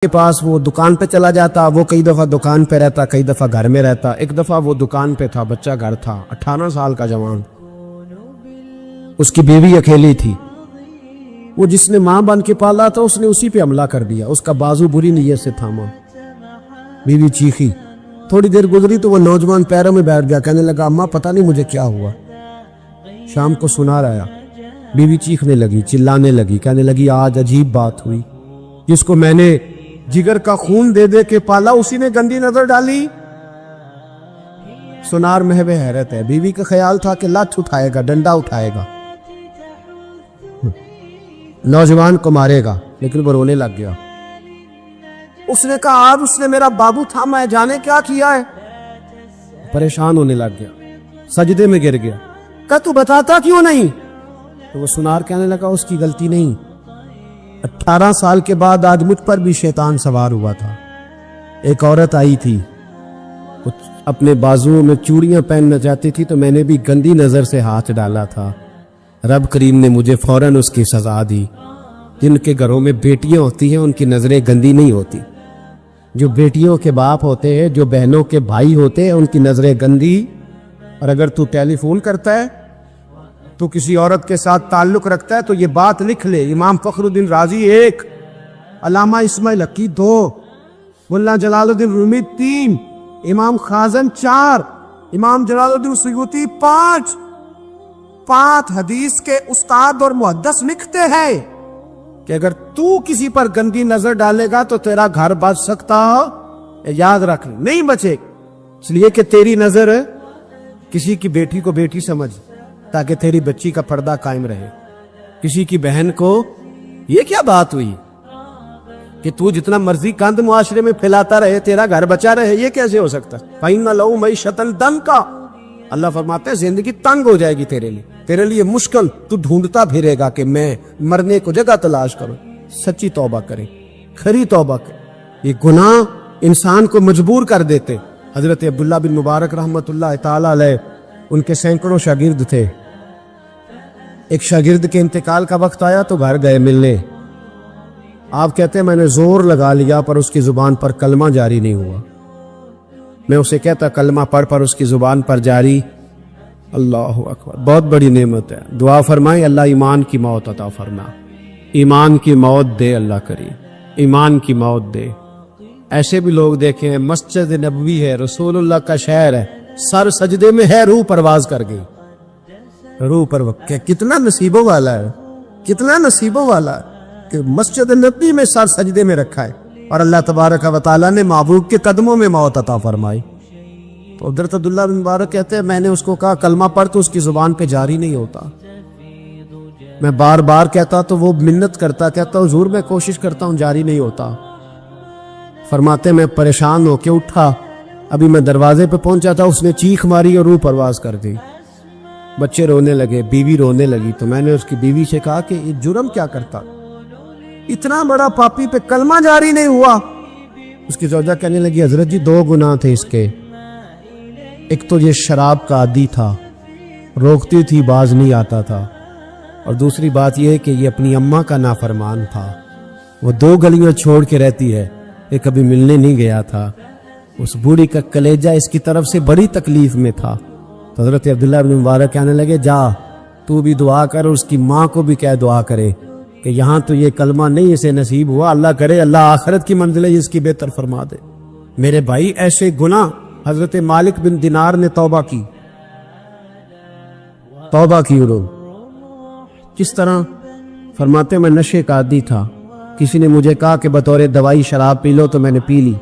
کے پاس وہ دکان پہ چلا جاتا، وہ کئی دفعہ دکان پہ رہتا، کئی دفعہ گھر میں رہتا۔ ایک دفعہ وہ دکان پہ تھا، بچہ گھر تھا، 18 سال کا جوان، اس کی بیوی اکیلی تھی۔ وہ جس نے ماں بن کے پالا تھا اس نے اسی پہ حملہ کر دیا، اس کا بازو بری نیت سے تھاما، بیوی چیخی۔ تھوڑی دیر گزری تو وہ نوجوان پیروں میں بیٹھ گیا، کہنے لگا اماں پتہ نہیں مجھے کیا ہوا۔ شام کو سنار آیا، بیوی چیخنے لگی، چلانے لگی، کہنے لگی آج عجیب بات ہوئی، جس کو میں نے جگر کا خون دے دے کے پالا اسی نے گندی نظر ڈالی۔ سنار محو حیرت ہے، بیوی کا خیال تھا کہ لٹھ اٹھائے گا، ڈنڈا اٹھائے گا، نوجوان کو مارے گا، لیکن وہ رونے لگ گیا۔ اس نے کہا آج اس نے میرا بابو تھاما ہے، جانے کیا کیا ہے۔ پریشان ہونے لگ گیا، سجدے میں گر گیا، کہا تو بتاتا کیوں نہیں؟ تو وہ سنار کہنے لگا اس کی غلطی نہیں، 18 سال کے بعد آج مجھ پر بھی شیطان سوار ہوا تھا۔ ایک عورت آئی تھی، اپنے بازوؤں میں چوڑیاں پہننا چاہتی تھی تو میں نے بھی گندی نظر سے ہاتھ ڈالا تھا، رب کریم نے مجھے فوراً اس کی سزا دی۔ جن کے گھروں میں بیٹیاں ہوتی ہیں ان کی نظریں گندی نہیں ہوتی، جو بیٹیوں کے باپ ہوتے ہیں، جو بہنوں کے بھائی ہوتے ہیں، ان کی نظریں گندی۔ اور اگر تو ٹیلی فون کرتا ہے تو کسی عورت کے ساتھ تعلق رکھتا ہے تو یہ بات لکھ لے، امام فخر الدین رازی 1، علامہ اسماعیل حقی 2، ملا جلال الدین رومی 3، امام خازن 4، امام جلال الدین سیوطی 5 حدیث کے استاد اور محدث لکھتے ہیں کہ اگر تو کسی پر گندی نظر ڈالے گا تو تیرا گھر بچ سکتا ہو، یاد رکھ نہیں بچے، اس لیے کہ تیری نظر کسی کی بیٹی کو بیٹی سمجھ تاکہ تیری بچی کا پردہ قائم رہے، کسی کی بہن کو۔ یہ کیا بات ہوئی کہ تو جتنا مرضی گند معاشرے میں پھیلاتا رہے تیرا گھر بچا رہے؟ یہ کیسے ہو سکتا؟ فَإِنَّ لَهُ مَعِيشَةً ضَنْكَ، اللہ فرماتے ہیں زندگی تنگ ہو جائے گی تیرے لیے مشکل، تو ڈھونڈتا پھرے گا کہ میں مرنے کو جگہ تلاش کروں۔ سچی توبہ کریں، کھری توبہ کریں۔ یہ گناہ انسان کو مجبور کر دیتے۔ حضرت عبداللہ بن مبارک رحمۃ اللہ تعالی علیہ، ان کے سینکڑوں شاگرد تھے، ایک شاگرد کے انتقال کا وقت آیا تو گھر گئے ملنے۔ آپ کہتے ہیں میں نے زور لگا لیا پر اس کی زبان پر کلمہ جاری نہیں ہوا۔ میں اسے کہتا کلمہ پڑھ پر اس کی زبان پر جاری۔ اللہ اکبر، بہت بڑی نعمت ہے۔ دعا فرمائیں اللہ ایمان کی موت عطا فرما، ایمان کی موت دے اللہ کریم، ایمان کی موت دے۔ ایسے بھی لوگ دیکھیں، مسجد نبوی ہے، رسول اللہ کا شہر ہے، سر سجدے میں ہے، روح پرواز کر گئی، روح پر کتنا نصیبوں والا ہے، کتنا نصیبوں والا ہے کہ مسجد نبوی میں سر سجدے میں رکھا ہے اور اللہ تبارک و تعالیٰ نے محبوب کے قدموں میں موت عطا فرمائی۔ تو حضرت عبداللہ بن مبارک کہتے ہیں میں نے اس کو کہا کلمہ پڑھ تو اس کی زبان پہ جاری نہیں ہوتا۔ میں بار بار کہتا تو وہ منت کرتا، کہتا حضور میں کوشش کرتا ہوں جاری نہیں ہوتا۔ فرماتے میں پریشان ہو کے اٹھا، ابھی میں دروازے پہ پہنچا تھا اس نے چیخ ماری اور روح پرواز کر دی۔ بچے رونے لگے، بیوی رونے لگی، تو میں نے اس کی بیوی سے کہا کہ یہ جرم کیا کرتا، اتنا بڑا پاپی پہ کلمہ جاری نہیں ہوا۔ اس کی زوجہ کہنے لگی حضرت جی 2 گناہ تھے اس کے، ایک تو یہ شراب کا عادی تھا، روکتی تھی باز نہیں آتا تھا، اور دوسری بات یہ کہ یہ اپنی اماں کا نافرمان تھا، وہ 2 گلیاں چھوڑ کے رہتی ہے، یہ کبھی ملنے نہیں گیا تھا۔ اس بوڑھی کا کلیجہ اس کی طرف سے بڑی تکلیف میں تھا۔ تو حضرت عبداللہ بن مبارک کہنے لگے جا تو بھی دعا کر، اور اس کی ماں کو بھی کہہ دعا کرے کہ یہاں تو یہ کلمہ نہیں اسے نصیب ہوا، اللہ کرے اللہ آخرت کی منزلیں اس کی بہتر فرما دے۔ میرے بھائی ایسے گناہ حضرت مالک بن دینار نے توبہ کی انہوں کس طرح؟ فرماتے میں نشے کا عادی تھا، کسی نے مجھے کہا کہ بطور دوائی شراب پی لو تو میں نے پی لی،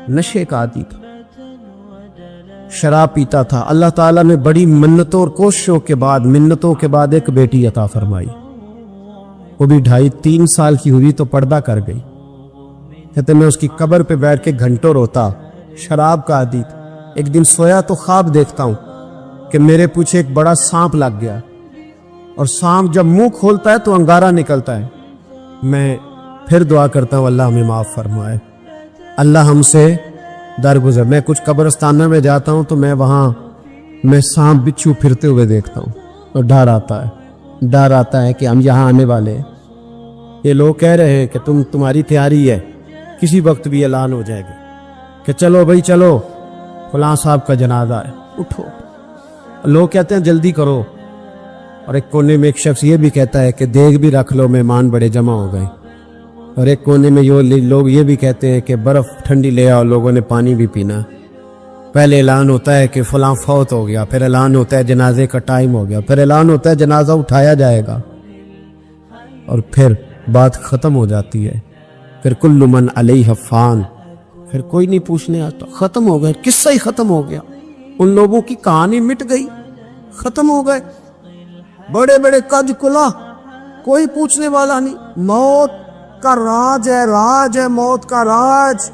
نشے کا عادی تھا، شراب پیتا تھا۔ اللہ تعالیٰ نے بڑی منتوں اور کوششوں کے بعد، منتوں کے بعد ایک بیٹی عطا فرمائی، وہ بھی 2.5-3 سال کی ہوئی تو پردہ کر گئی۔ کہتے میں اس کی قبر پہ بیٹھ کے گھنٹوں روتا، شراب کا عادی تھا۔ ایک دن سویا تو خواب دیکھتا ہوں کہ میرے پیچھے ایک بڑا سانپ لگ گیا، اور سانپ جب منہ کھولتا ہے تو انگارہ نکلتا ہے۔ میں پھر دعا کرتا ہوں اللہ ہمیں معاف فرمائے، اللہ ہم سے درگزر۔ میں کچھ قبرستانوں میں جاتا ہوں تو میں وہاں سانپ بچھو پھرتے ہوئے دیکھتا ہوں اور ڈر آتا ہے کہ ہم یہاں آنے والے ہیں۔ یہ لوگ کہہ رہے ہیں کہ تمہاری تیاری ہے، کسی وقت بھی اعلان ہو جائے گا کہ چلو بھائی چلو فلاں صاحب کا جنازہ ہے، اٹھو. لوگ کہتے ہیں جلدی کرو، اور ایک کونے میں ایک شخص یہ بھی کہتا ہے کہ دیگ بھی رکھ لو، مہمان بڑے جمع ہو گئے. اور ایک کونے میں لوگ یہ بھی کہتے ہیں کہ برف ٹھنڈی لے آؤ، لوگوں نے پانی بھی پینا. پہلے اعلان ہوتا ہے کہ فلاں فوت ہو گیا، پھر اعلان ہوتا ہے جنازے کا ٹائم ہو گیا، پھر اعلان ہوتا ہے جنازہ اٹھایا جائے گا، اور پھر بات ختم ہو جاتی ہے. پھر کل من علیہ فان، پھر کوئی نہیں پوچھنے آتا. ختم ہو گئے، قصہ ہی ختم ہو گیا. ان لوگوں کی کہانی مٹ گئی، ختم ہو گئے. بڑے بڑے کج کلا، کوئی پوچھنے والا نہیں. موت کا راج ہے، راج ہے موت کا راج.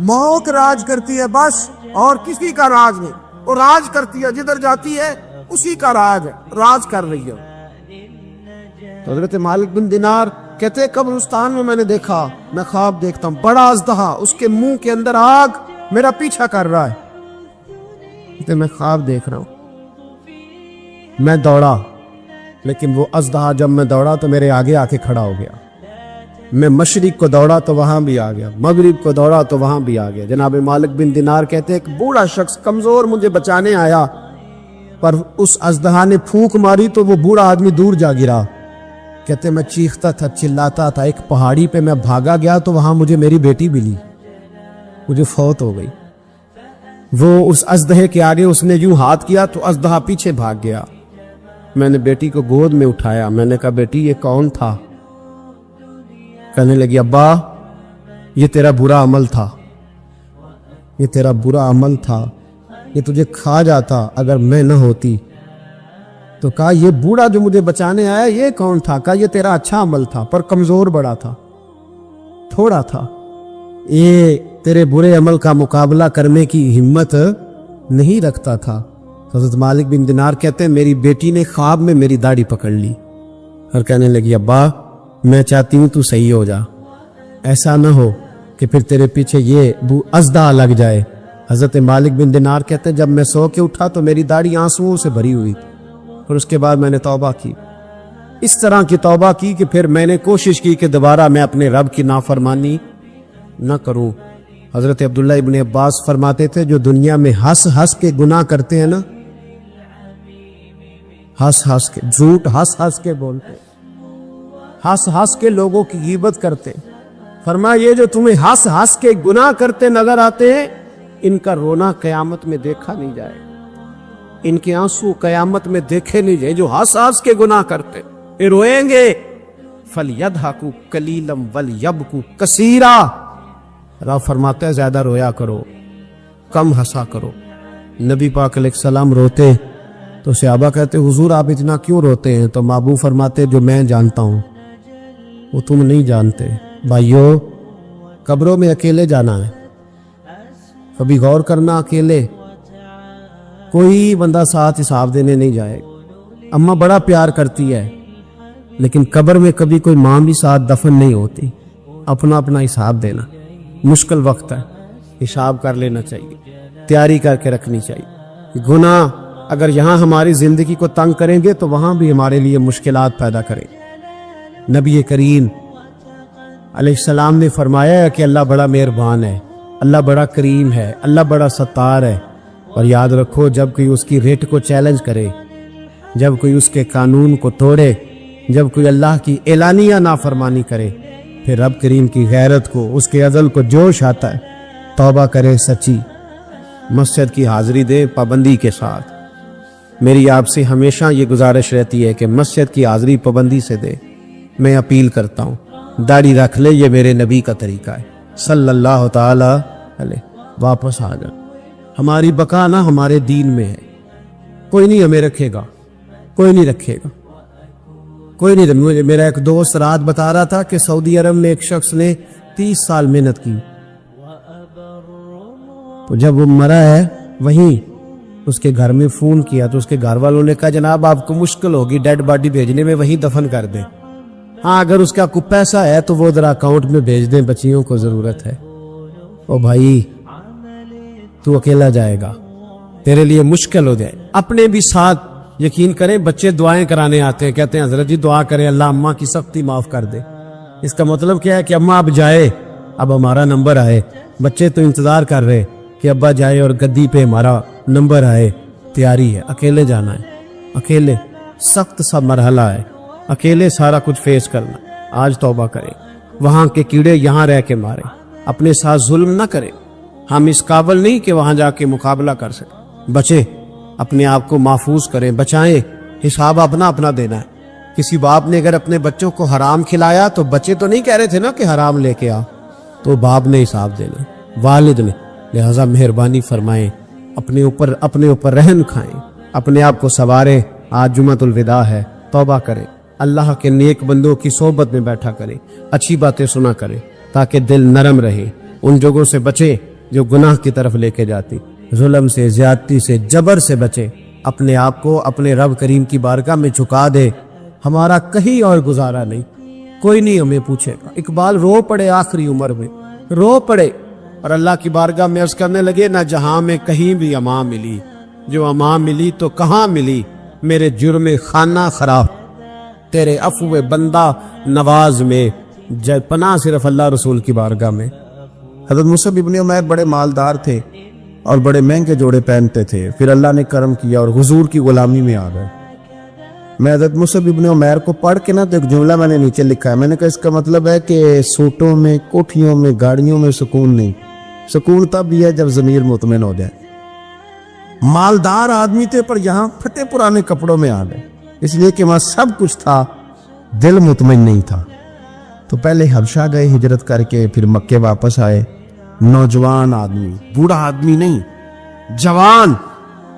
موت راج کرتی ہے بس، اور کسی کا راج نہیں. وہ راج کرتی ہے، جدھر جاتی ہے اسی کا راج ہے، راج کر رہی ہے. تو حضرت مالک بن دینار کہتے ہیں قبرستان میں نے دیکھا، میں خواب دیکھتا ہوں، بڑا اژدہا، اس کے منہ کے اندر آگ میرا پیچھا کر رہا ہے. کہتے میں خواب دیکھ رہا ہوں. میں دوڑا، لیکن وہ اژدہا جب میں دوڑا تو میرے آگے آ کے کھڑا ہو گیا. میں مشرق کو دوڑا تو وہاں بھی آ گیا، مغرب کو دوڑا تو وہاں بھی آ گیا. جناب مالک بن دینار کہتے ہیں ایک بوڑھا شخص کمزور مجھے بچانے آیا، پر اس اژدہا نے پھونک ماری تو وہ بوڑھا آدمی دور جا گرا. کہتے میں چیختا تھا، چلاتا تھا. ایک پہاڑی پہ میں بھاگا گیا تو وہاں مجھے میری بیٹی ملی، مجھے فوت ہو گئی. وہ اس اژدہے کے آگے اس نے یوں ہاتھ کیا تو اژدہا پیچھے بھاگ گیا. میں نے بیٹی کو گود میں اٹھایا، میں نے کہا بیٹی یہ کون تھا؟ کہنے لگی ابا یہ تیرا برا عمل تھا، یہ تیرا برا عمل تھا، یہ تجھے کھا جاتا اگر میں نہ ہوتی. تو کہا یہ بوڑھا جو مجھے بچانے آیا یہ کون تھا؟ کہا یہ تیرا اچھا عمل تھا، پر کمزور بڑا تھا، تھوڑا تھا، یہ تیرے برے عمل کا مقابلہ کرنے کی ہمت نہیں رکھتا تھا. حضرت مالک بن دینار کہتے ہیں میری بیٹی نے خواب میں میری داڑھی پکڑ لی اور کہنے لگی ابا میں چاہتی ہوں تو صحیح ہو جا، ایسا نہ ہو کہ پھر تیرے پیچھے یہ اژدہا لگ جائے. حضرت مالک بن دینار کہتے ہیں جب میں سو کے اٹھا تو میری داڑھی آنسوؤں سے بھری ہوئی تھی، اور اس کے بعد میں نے توبہ کی. اس طرح کی توبہ کی کہ پھر میں نے کوشش کی کہ دوبارہ میں اپنے رب کی نافرمانی نہ کروں. حضرت عبداللہ ابن عباس فرماتے تھے جو دنیا میں ہنس ہنس کے گناہ کرتے ہیں نا، ہنس ہنس کے، جھوٹ ہنس ہنس کے بولتے، ہنس ہنس کے لوگوں کی غیبت کرتے، فرمایا یہ جو تمہیں ہنس ہنس کے گناہ کرتے نظر آتے ہیں ان کا رونا قیامت میں دیکھا نہیں جائے، ان کے آنسو قیامت میں دیکھے نہیں جائے. جو ہنس ہنس کے گناہ کرتے یہ روئیں گے. فَلْيَضْحَكُوا قَلِيلًا وَلْيَبْكُوا كَثِيرًا. رب فرماتا ہے زیادہ رویا کرو، کم ہنسا کرو. نبی پاک علیہ السلام روتے تو صحابہ کہتے حضور آپ اتنا کیوں روتے ہیں؟ تو محبوب فرماتے جو میں جانتا ہوں وہ تم نہیں جانتے. بھائیو قبروں میں اکیلے جانا ہے، کبھی غور کرنا، اکیلے، کوئی بندہ ساتھ حساب دینے نہیں جائے. اماں بڑا پیار کرتی ہے لیکن قبر میں کبھی کوئی ماں بھی ساتھ دفن نہیں ہوتی. اپنا اپنا حساب دینا، مشکل وقت ہے، حساب کر لینا چاہیے، تیاری کر کے رکھنی چاہیے. گناہ اگر یہاں ہماری زندگی کو تنگ کریں گے تو وہاں بھی ہمارے لیے مشکلات پیدا کریں. نبی کریم علیہ السلام نے فرمایا ہے کہ اللہ بڑا مہربان ہے، اللہ بڑا کریم ہے، اللہ بڑا ستار ہے. اور یاد رکھو جب کوئی اس کی ریٹ کو چیلنج کرے، جب کوئی اس کے قانون کو توڑے، جب کوئی اللہ کی اعلانیہ نافرمانی کرے، پھر رب کریم کی غیرت کو، اس کے عدل کو جوش آتا ہے. توبہ کرے سچی، مسجد کی حاضری دے پابندی کے ساتھ. میری آپ سے ہمیشہ یہ گزارش رہتی ہے کہ مسجد کی حاضری پابندی سے دے. میں اپیل کرتا ہوں داڑھی رکھ لے، یہ میرے نبی کا طریقہ ہے صلی اللہ تعالی علیہ. واپس آ جا، ہماری بقا نہ ہمارے دین میں ہے. کوئی نہیں ہمیں رکھے گا، کوئی نہیں رکھے گا، کوئی نہیں. میرا ایک دوست رات بتا رہا تھا کہ سعودی عرب میں ایک شخص نے 30 سال محنت کی، تو جب وہ مرا ہے وہیں اس کے گھر میں فون کیا تو اس کے گھر والوں نے کہا جناب آپ کو مشکل ہوگی ڈیڈ باڈی بھیجنے میں، وہیں دفن کر دیں. ہاں اگر اس کا کوئی پیسہ ہے تو وہ ذرا اکاؤنٹ میں بھیج دیں، بچیوں کو ضرورت ہے. او بھائی تو اکیلا جائے گا، تیرے لیے مشکل ہو جائے. اپنے بھی ساتھ یقین کریں، بچے دعائیں کرانے آتے ہیں، کہتے ہیں حضرت جی دعا کریں اللہ اماں کی سختی معاف کر دے. اس کا مطلب کیا ہے کہ اماں اب جائے، اب ہمارا نمبر آئے. بچے تو انتظار کر رہے کہ ابا جائے اور گدی پہ ہمارا نمبر آئے. تیاری ہے, اکیلے جانا ہے, اکیلے سخت سا مرحلہ ہے, اکیلے سارا کچھ فیس کرنا. آج توبہ کریں, وہاں کے کیڑے یہاں رہ کے مارے, اپنے ساتھ ظلم نہ کریں. ہم اس قابل نہیں کہ وہاں جا کے مقابلہ کر سکیں. بچے اپنے آپ کو محفوظ کریں, بچائیں, حساب اپنا اپنا دینا ہے. کسی باپ نے اگر اپنے بچوں کو حرام کھلایا تو بچے تو نہیں کہہ رہے تھے نا کہ حرام لے کے آ, تو باپ نے حساب دینا, والد نے. لہذا مہربانی فرمائیں, اپنے اوپر رحم کھائیں, اپنے آپ کو سنواریں. آج جمعۃ الوداع ہے, توبہ کریں, اللہ کے نیک بندوں کی صحبت میں بیٹھا کریں, اچھی باتیں سنا کریں تاکہ دل نرم رہے. ان جگہوں سے بچے جو گناہ کی طرف لے کے جاتی, ظلم سے, زیادتی سے, جبر سے بچے. اپنے آپ کو اپنے رب کریم کی بارگاہ میں جھکا دے. ہمارا کہیں اور گزارا نہیں, کوئی نہیں ہمیں پوچھے گا. اقبال رو پڑے آخری عمر میں, رو پڑے اور اللہ کی بارگاہ میں عرض کرنے لگے, نہ جہاں میں کہیں بھی امان ملی, جو امان ملی تو کہاں ملی, میرے جرم خانہ خراب, تیرے عفو بندہ نواز میں, پناہ صرف اللہ رسول کی بارگاہ میں. حضرت مصعب ابن عمیر بڑے مالدار تھے اور بڑے مہنگے جوڑے پہنتے تھے. پھر اللہ نے کرم کیا اور حضور کی غلامی میں آ گئے. میں حضرت مصعب ابن عمیر کو پڑھ کے نا تو ایک جملہ میں نے نیچے لکھا ہے. میں نے کہا اس کا مطلب ہے کہ سوٹوں میں, کوٹھیوں میں, گاڑیوں میں سکون نہیں. سکون تب بھی ہے جب ضمیر مطمئن ہو جائے. مالدار آدمی تھے پر یہاں پھٹے پرانے کپڑوں میں آ گئے, اس لیے کہ وہاں سب کچھ تھا, دل مطمئن نہیں تھا. تو پہلے حبشہ گئے ہجرت کر کے, پھر مکے واپس آئے. نوجوان آدمی, بوڑھا آدمی نہیں, جوان.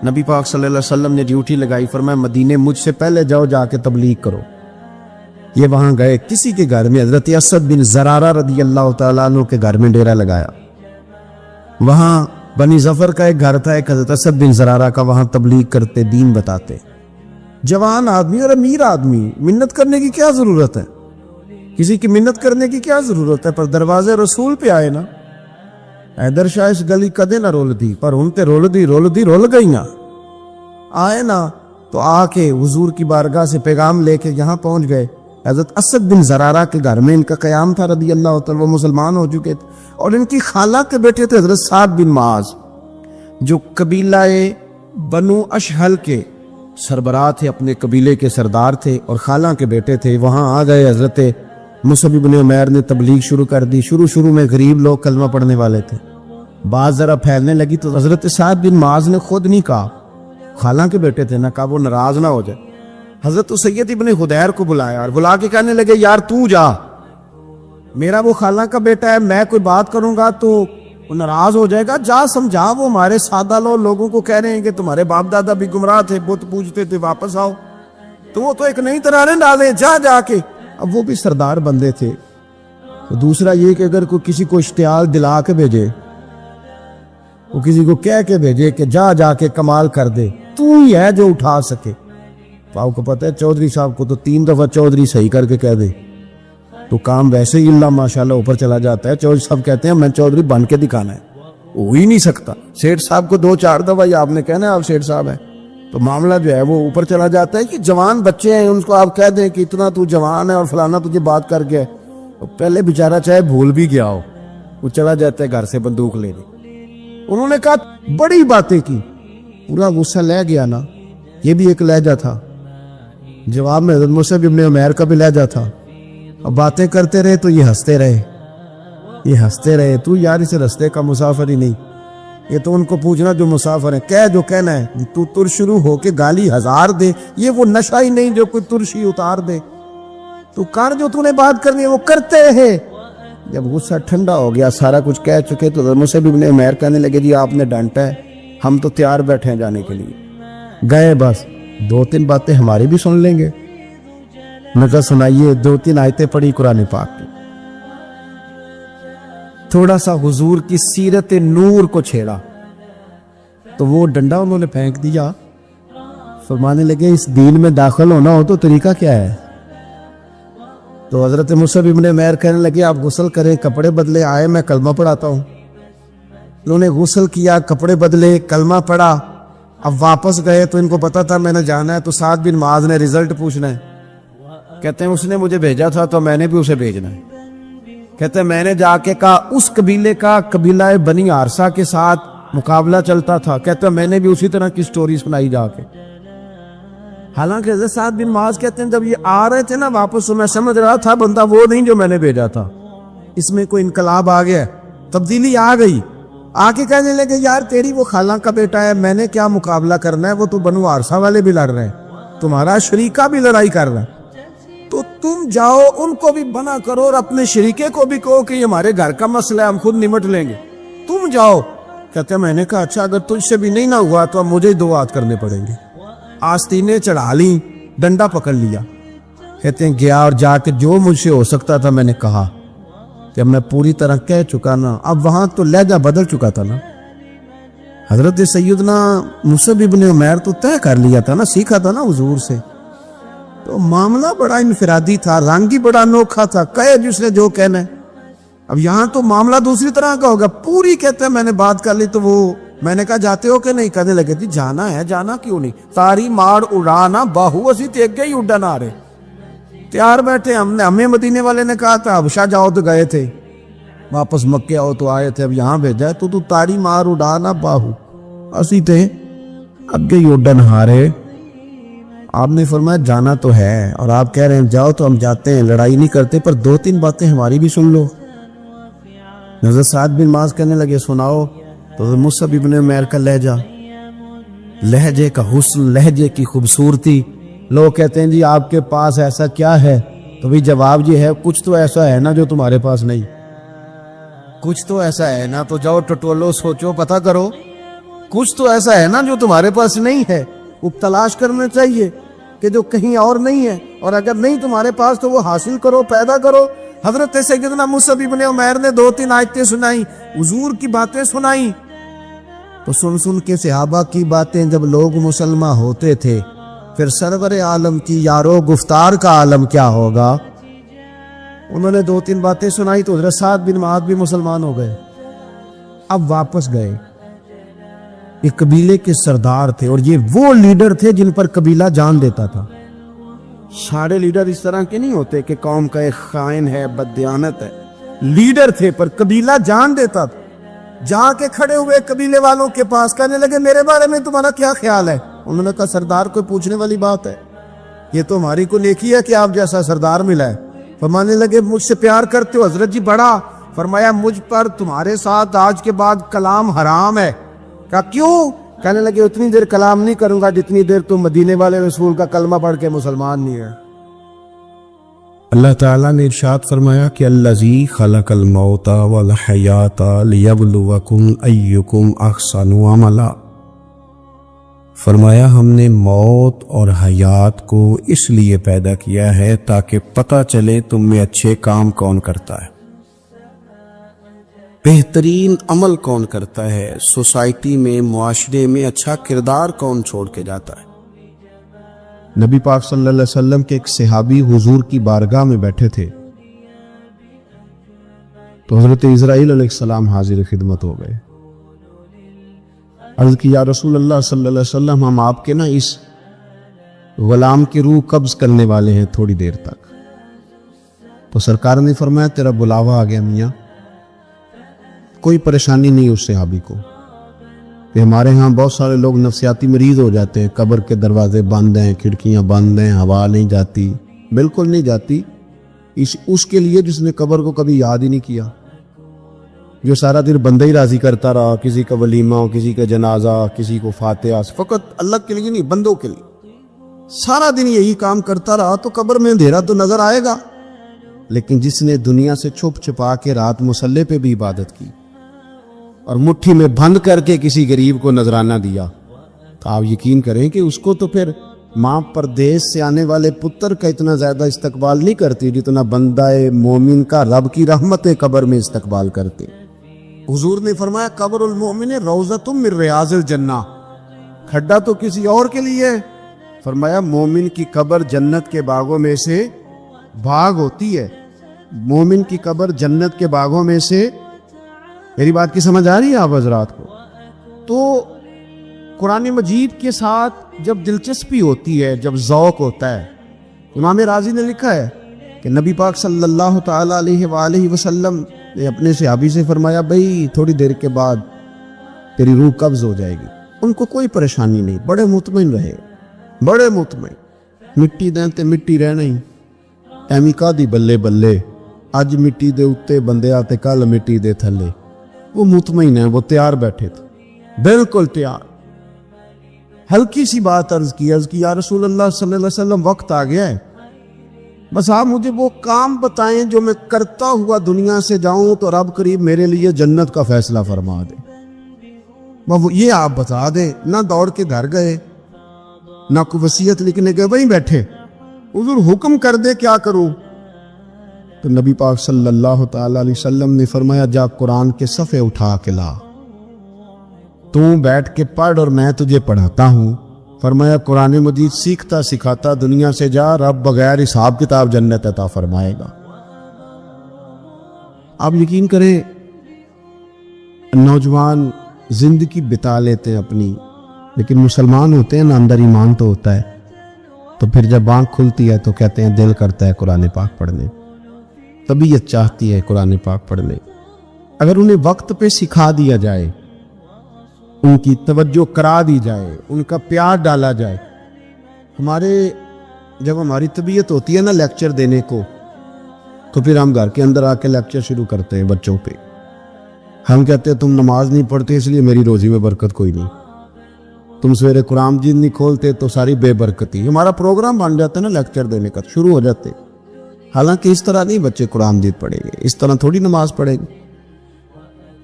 نبی پاک صلی اللہ علیہ وسلم نے ڈیوٹی لگائی, فرمایا مدینے مجھ سے پہلے جاؤ, جا کے تبلیغ کرو. یہ وہاں گئے کسی کے گھر میں, حضرت اسد بن زرارہ رضی اللہ تعالیٰ عنہ کے گھر میں ڈیرا لگایا. وہاں بنی ظفر کا ایک گھر تھا, ایک حضرت اسد بن زرارہ کا, وہاں تبلیغ کرتے, دین بتاتے. جوان آدمی اور امیر آدمی, منت کرنے کی کیا ضرورت ہے, کسی کی منت کرنے کی کیا ضرورت ہے. پر دروازے رسول پہ آئے نا, حیدر شاہ اس گلی کدے نہ رول دی, پر ان تے رول گئی نا. آئے نا تو آ کے حضور کی بارگاہ سے پیغام لے کے یہاں پہنچ گئے. حضرت اسد بن زرارہ کے گھر میں ان کا قیام تھا رضی اللہ تعالیٰ, وہ مسلمان ہو چکے تھے. اور ان کی خالہ کے بیٹے تھے حضرت سعد بن معاذ, جو قبیلہ بنو اشہل کے سربراہ تھے, اپنے قبیلے کے سردار تھے اور خالہ کے بیٹے تھے. وہاں آ گئے. حضرت مصعب بن عمیر نے تبلیغ شروع کر دی. شروع میں غریب لوگ کلمہ پڑھنے والے تھے, بات ذرا پھیلنے لگی تو حضرت سعد بن معاذ نے خود نہیں کہا, خالہ کے بیٹے تھے نا, کہا وہ ناراض نہ ہو جائے. حضرت سید ابن خدیر کو بلایا اور بلا کے کہنے لگے, یار تو جا, میرا وہ خالہ کا بیٹا ہے, میں کوئی بات کروں گا تو وہ ناراض ہو جائے گا, جا سمجھا. وہ ہمارے سادہ لوگوں کو کہہ رہے ہیں کہ تمہارے باپ دادا بھی گمراہ تھے, بت پوجتے تھے, واپس آؤ. تو وہ تو ایک نئی طرح نے ڈالے, جا کے. اب وہ بھی سردار بندے تھے. دوسرا یہ کہ اگر کوئی کسی کو اشتعال دلا کے بھیجے, وہ کسی کو کہہ کے بھیجے کہ جا کے کمال کر دے, تو ہی ہے جو اٹھا سکے. آپ کو پتہ ہے چودھری صاحب کو تو 3 دفعہ چودھری صحیح کر کے کہہ دے تو کام ویسے ہی اللہ ماشاءاللہ اوپر چلا جاتا ہے. چودھری صاحب کہتے ہیں میں چودھری بن کے دکھانا ہے, ہو ہی نہیں سکتا. سیٹھ صاحب کو 2-4 دفعہ آپ نے کہنا ہے آپ سیٹھ صاحب ہیں, تو معاملہ جو ہے وہ اوپر چلا جاتا ہے. کہ جوان بچے ہیں, ان کو آپ کہہ دیں کہ اتنا تو جوان ہے اور فلانا تجھے بات کر گیا, پہلے بیچارہ چاہے بھول بھی گیا ہو, وہ چلا جاتا ہے گھر سے بندوق لینے. انہوں نے کہا بڑی باتیں کی, پورا غصہ لے گیا نا. یہ بھی ایک لہجہ تھا. جواب میں حضرت مصعب ابن عمیر کا بھی لہجہ تھا. اب باتیں کرتے رہے تو یہ ہنستے رہے. تو یار اس رستے کا مسافر ہی نہیں, یہ تو ان کو پوچھنا جو مسافر ہیں, کہہ جو کہنا ہے. تو تر شروع ہو کے گالی 1000 دے, یہ وہ نشہ ہی نہیں جو کوئی ترشی اتار دے. تو کر جو تو نے بات کرنی ہے وہ کرتے رہے. جب غصہ ٹھنڈا ہو گیا, سارا کچھ کہہ چکے, تو حضرت مصعب ابن عمیر کہنے لگے, جی آپ نے ڈانٹا ہے, ہم تو تیار بیٹھے ہیں جانے کے لیے. گئے, بس 2-3 باتیں ہماری بھی سن لیں گے. میں کہا سنائیے. 2-3 آیتیں پڑھی قرآن پاک کی, تھوڑا سا حضور کی سیرت نور کو چھیڑا تو وہ ڈنڈا انہوں نے پھینک دیا. فرمانے لگے اس دین میں داخل ہونا ہو تو طریقہ کیا ہے. تو حضرت مصعب ابن عمیر کہنے لگے آپ غسل کریں, کپڑے بدلے, آئے میں کلمہ پڑھاتا ہوں. انہوں نے غسل کیا, کپڑے بدلے, کلمہ پڑھا. اب واپس گئے تو ان کو پتا تھا میں نے جانا ہے, تو سعد بن معاذ نے رزلٹ پوچھنا ہے. کہتے ہیں اس نے مجھے بھیجا تھا تو میں نے بھی اسے بھیجنا ہے. کہتے ہیں میں نے جا کے کہا اس قبیلے کا قبیلہ بنی عارصہ کے ساتھ مقابلہ چلتا تھا، کہتے ہیں میں نے بھی اسی طرح کی سٹوری سنائی جا کے. حالانکہ حضرت سعد بن معاذ کہتے ہیں جب یہ آ رہے تھے نا واپس میں سمجھ رہا تھا بندہ وہ نہیں جو میں نے بھیجا تھا، اس میں کوئی انقلاب آ گیا، تبدیلی آ گئی. آ کے کہنے لگے یار تیری وہ خالہ کا بیٹا ہے، میں نے کیا مقابلہ کرنا ہے، وہ تو بنو عارصہ والے بھی لڑ رہے ہیں، تمہارا شریکہ بھی لڑائی کر رہا ہے، تو تم جاؤ ان کو بھی بنا کرو اور اپنے شریکے کو بھی کہو کہ یہ ہمارے گھر کا مسئلہ ہے، ہم خود نمٹ لیں گے، تم جاؤ. کہتے ہیں میں نے کہا اچھا اگر تجھ سے بھی نہیں نہ ہوا تو اب مجھے ہی 2 ہاتھ کرنے پڑیں گے. آستینیں چڑھا لیں، ڈنڈا پکڑ لیا. کہتے ہیں گیا اور جا کے جو مجھ سے ہو سکتا تھا میں نے کہا کہ اب میں پوری طرح کہہ چکا نا. اب وہاں تو لہجہ بدل چکا تھا نا. حضرت سیدنا مصعب ابن عمیر تو طے کر لیا تھا نا، سیکھا تھا نا حضور سے. تو معاملہ بڑا انفرادی تھا، رنگ ہی بڑا انوکھا تھا، کہے جس نے جو کہنا ہے. اب یہاں تو معاملہ دوسری طرح کا ہوگا. پوری کہتے ہیں میں نے بات کر لی. تو وہ میں نے کہا جاتے ہو کہ نہیں؟ کہنے لگے جی جانا ہے. جانا کیوں نہیں؟ تاری مار اڑانا باہو اسی تے اگے ہی اڈن آ رہے تیار بیٹھے. ہمیں مدینے والے نے کہا تھا حبشہ جاؤ تو گئے تھے، واپس مکے آؤ تو آئے تھے، اب یہاں بھیجا ہے تو تاری مار اڑانا باہو اسی تے اگے ہی اڈن ہارے. آپ نے فرمایا جانا تو ہے اور آپ کہہ رہے ہیں جاؤ تو ہم جاتے ہیں، لڑائی نہیں کرتے، پر 2-3 باتیں ہماری بھی سن لو. حضرت سعد بن معاذ کہنے لگے سناؤ. تو مصعب ابن عمیر کا لہجہ، لہجے کا حسن، لہجے کی خوبصورتی. لوگ کہتے ہیں جی آپ کے پاس ایسا کیا ہے؟ تو بھی جواب یہ ہے کچھ تو ایسا ہے نا جو تمہارے پاس نہیں، کچھ تو ایسا ہے نا. تو جاؤ ٹٹولو، سوچو، پتہ کرو، کچھ تو ایسا ہے نا جو تمہارے پاس نہیں ہے. وہ تلاش کرنا چاہیے کہ جو کہیں اور نہیں ہے، اور اگر نہیں تمہارے پاس تو وہ حاصل کرو، پیدا کرو. حضرت سیدنا مصعب ابن عمیر نے 2-3 آیتیں سنائی، حضور کی باتیں سنائی. تو سن کے صحابہ کی باتیں جب لوگ مسلمان ہوتے تھے، پھر سرور عالم کی یارو گفتار کا عالم کیا ہوگا. انہوں نے 2-3 باتیں سنائی تو حضرت سعد بن معاذ بھی مسلمان ہو گئے. اب واپس گئے. ایک قبیلے کے سردار تھے اور یہ وہ لیڈر تھے جن پر قبیلہ جان دیتا تھا. سارے لیڈر اس طرح کے نہیں ہوتے کہ قوم کا ایک خائن ہے، بددیانت ہے. لیڈر تھے پر قبیلہ جان دیتا تھا. جا کے کھڑے ہوئے قبیلے والوں کے پاس، کہنے لگے میرے بارے میں تمہارا کیا خیال ہے؟ انہوں نے کہا سردار کوئی پوچھنے والی بات ہے، یہ تو ہماری کو نیکی ہے کہ آپ جیسا سردار ملا ہے. فرمانے لگے مجھ سے پیار کرتے ہو؟ حضرت جی بڑا. فرمایا مجھ پر تمہارے ساتھ آج کے بعد کلام حرام ہے. کہا کیوں؟ کہنے لگے اتنی دیر کلام نہیں کروں گا جتنی دیر تم مدینے والے رسول کا کلمہ پڑھ کے مسلمان نہیں ہے. اللہ تعالیٰ نے ارشاد فرمایا کہ الذی خلق الموت والحیات لیبلوکم ایکم احسن عملا. فرمایا ہم نے موت اور حیات کو اس لیے پیدا کیا ہے تاکہ پتہ چلے تم میں اچھے کام کون کرتا ہے، بہترین عمل کون کرتا ہے، سوسائٹی میں، معاشرے میں اچھا کردار کون چھوڑ کے جاتا ہے. نبی پاک صلی اللہ علیہ وسلم کے ایک صحابی حضور کی بارگاہ میں بیٹھے تھے تو حضرت اسرائیل علیہ السلام حاضر خدمت ہو گئے. عرض کی یا رسول اللہ صلی اللہ علیہ وسلم ہم آپ کے نا اس غلام کی روح قبض کرنے والے ہیں تھوڑی دیر تک. تو سرکار نے فرمایا تیرا بلاوا آ گیا میاں. کوئی پریشانی نہیں اس صحابی کو کہ ہمارے ہاں بہت سارے لوگ نفسیاتی مریض ہو جاتے ہیں، قبر کے دروازے بند ہیں، کھڑکیاں بند ہیں، ہوا نہیں جاتی، بالکل نہیں جاتی. اس کے لیے جس نے قبر کو کبھی یاد ہی نہیں کیا، جو سارا دن بندہ ہی راضی کرتا رہا، کسی کا ولیمہ ہو، کسی کا جنازہ، کسی کو فاتحہ، فقط اللہ کے لیے نہیں بندوں کے لیے سارا دن یہی کام کرتا رہا، تو قبر میں اندھیرا تو نظر آئے گا. لیکن جس نے دنیا سے چھپ چھپا کے رات مصلے پہ بھی عبادت کی اور مٹھی میں بند کر کے کسی غریب کو نذرانہ دیا، تو آپ یقین کریں کہ اس کو تو پھر ماں پردیس سے آنے والے پتر کا اتنا زیادہ استقبال نہیں کرتی جتنا بندہ مومن کا رب کی رحمت قبر میں استقبال کرتے. حضور نے فرمایا قبر المومن روضۃ من ریاض الجنہ. کھڈا تو کسی اور کے لیے ہے، فرمایا مومن کی قبر جنت کے باغوں میں سے باغ ہوتی ہے. مومن کی قبر جنت کے باغوں میں سے. میری بات کی سمجھ آ رہی ہے آپ حضرات کو؟ تو قرآن مجید کے ساتھ جب دلچسپی ہوتی ہے، جب ذوق ہوتا ہے، امام راضی نے لکھا ہے کہ نبی پاک صلی اللہ تعالی علیہ وآلہ وسلم نے اپنے صحابی سے فرمایا بھائی تھوڑی دیر کے بعد تیری روح قبض ہو جائے گی. ان کو کوئی پریشانی نہیں, بڑے مطمئن رہے, بڑے مطمئن. مٹی دیں تے مٹی رہنا ہی ایویں کا دی بلے بلے, اج مٹی دے اتے بندے آتے کل مٹی دے تھلے. وہ مطمئن ہیں, وہ تیار بیٹھے تھے, بالکل تیار. ہلکی سی بات عرض کی یا رسول اللہ صلی اللہ علیہ وسلم وقت آ گیا ہے, بس آپ مجھے وہ کام بتائیں جو میں کرتا ہوا دنیا سے جاؤں تو رب قریب میرے لیے جنت کا فیصلہ فرما دے. وہ یہ آپ بتا دیں. نہ دوڑ کے گھر گئے, نہ کوئی وصیت لکھنے گئے, وہیں بیٹھے. حضور حکم کر دے کیا کروں؟ تو نبی پاک صلی اللہ تعالی علیہ وسلم نے فرمایا جا قرآن کے صفحے اٹھا کے لا, تو بیٹھ کے پڑھ اور میں تجھے پڑھاتا ہوں. فرمایا قرآن مجید سیکھتا سکھاتا دنیا سے جا, رب بغیر حساب کتاب جنت عطا فرمائے گا. آپ یقین کریں نوجوان زندگی بتا لیتے ہیں اپنی, لیکن مسلمان ہوتے ہیں نا, اندر ایمان تو ہوتا ہے. تو پھر جب آنکھ کھلتی ہے تو کہتے ہیں دل کرتا ہے قرآن پاک پڑھنے, طبیعت چاہتی ہے قرآن پاک پڑھنے. اگر انہیں وقت پہ سکھا دیا جائے, ان کی توجہ کرا دی جائے, ان کا پیار ڈالا جائے. جب ہماری طبیعت ہوتی ہے نا لیکچر دینے کو, تو پھر ہم گھر کے اندر آ کے لیکچر شروع کرتے ہیں بچوں پہ. ہم کہتے ہیں تم نماز نہیں پڑھتے اس لیے میری روزی میں برکت کوئی نہیں, تم سویرے قرآن مجید نہیں کھولتے تو ساری بے برکتی. ہمارا پروگرام بن جاتا ہے نا لیکچر دینے کا, شروع ہو جاتے. حالانکہ اس طرح نہیں بچے قرآن مجید پڑھیں گے, اس طرح تھوڑی نماز پڑھیں گے.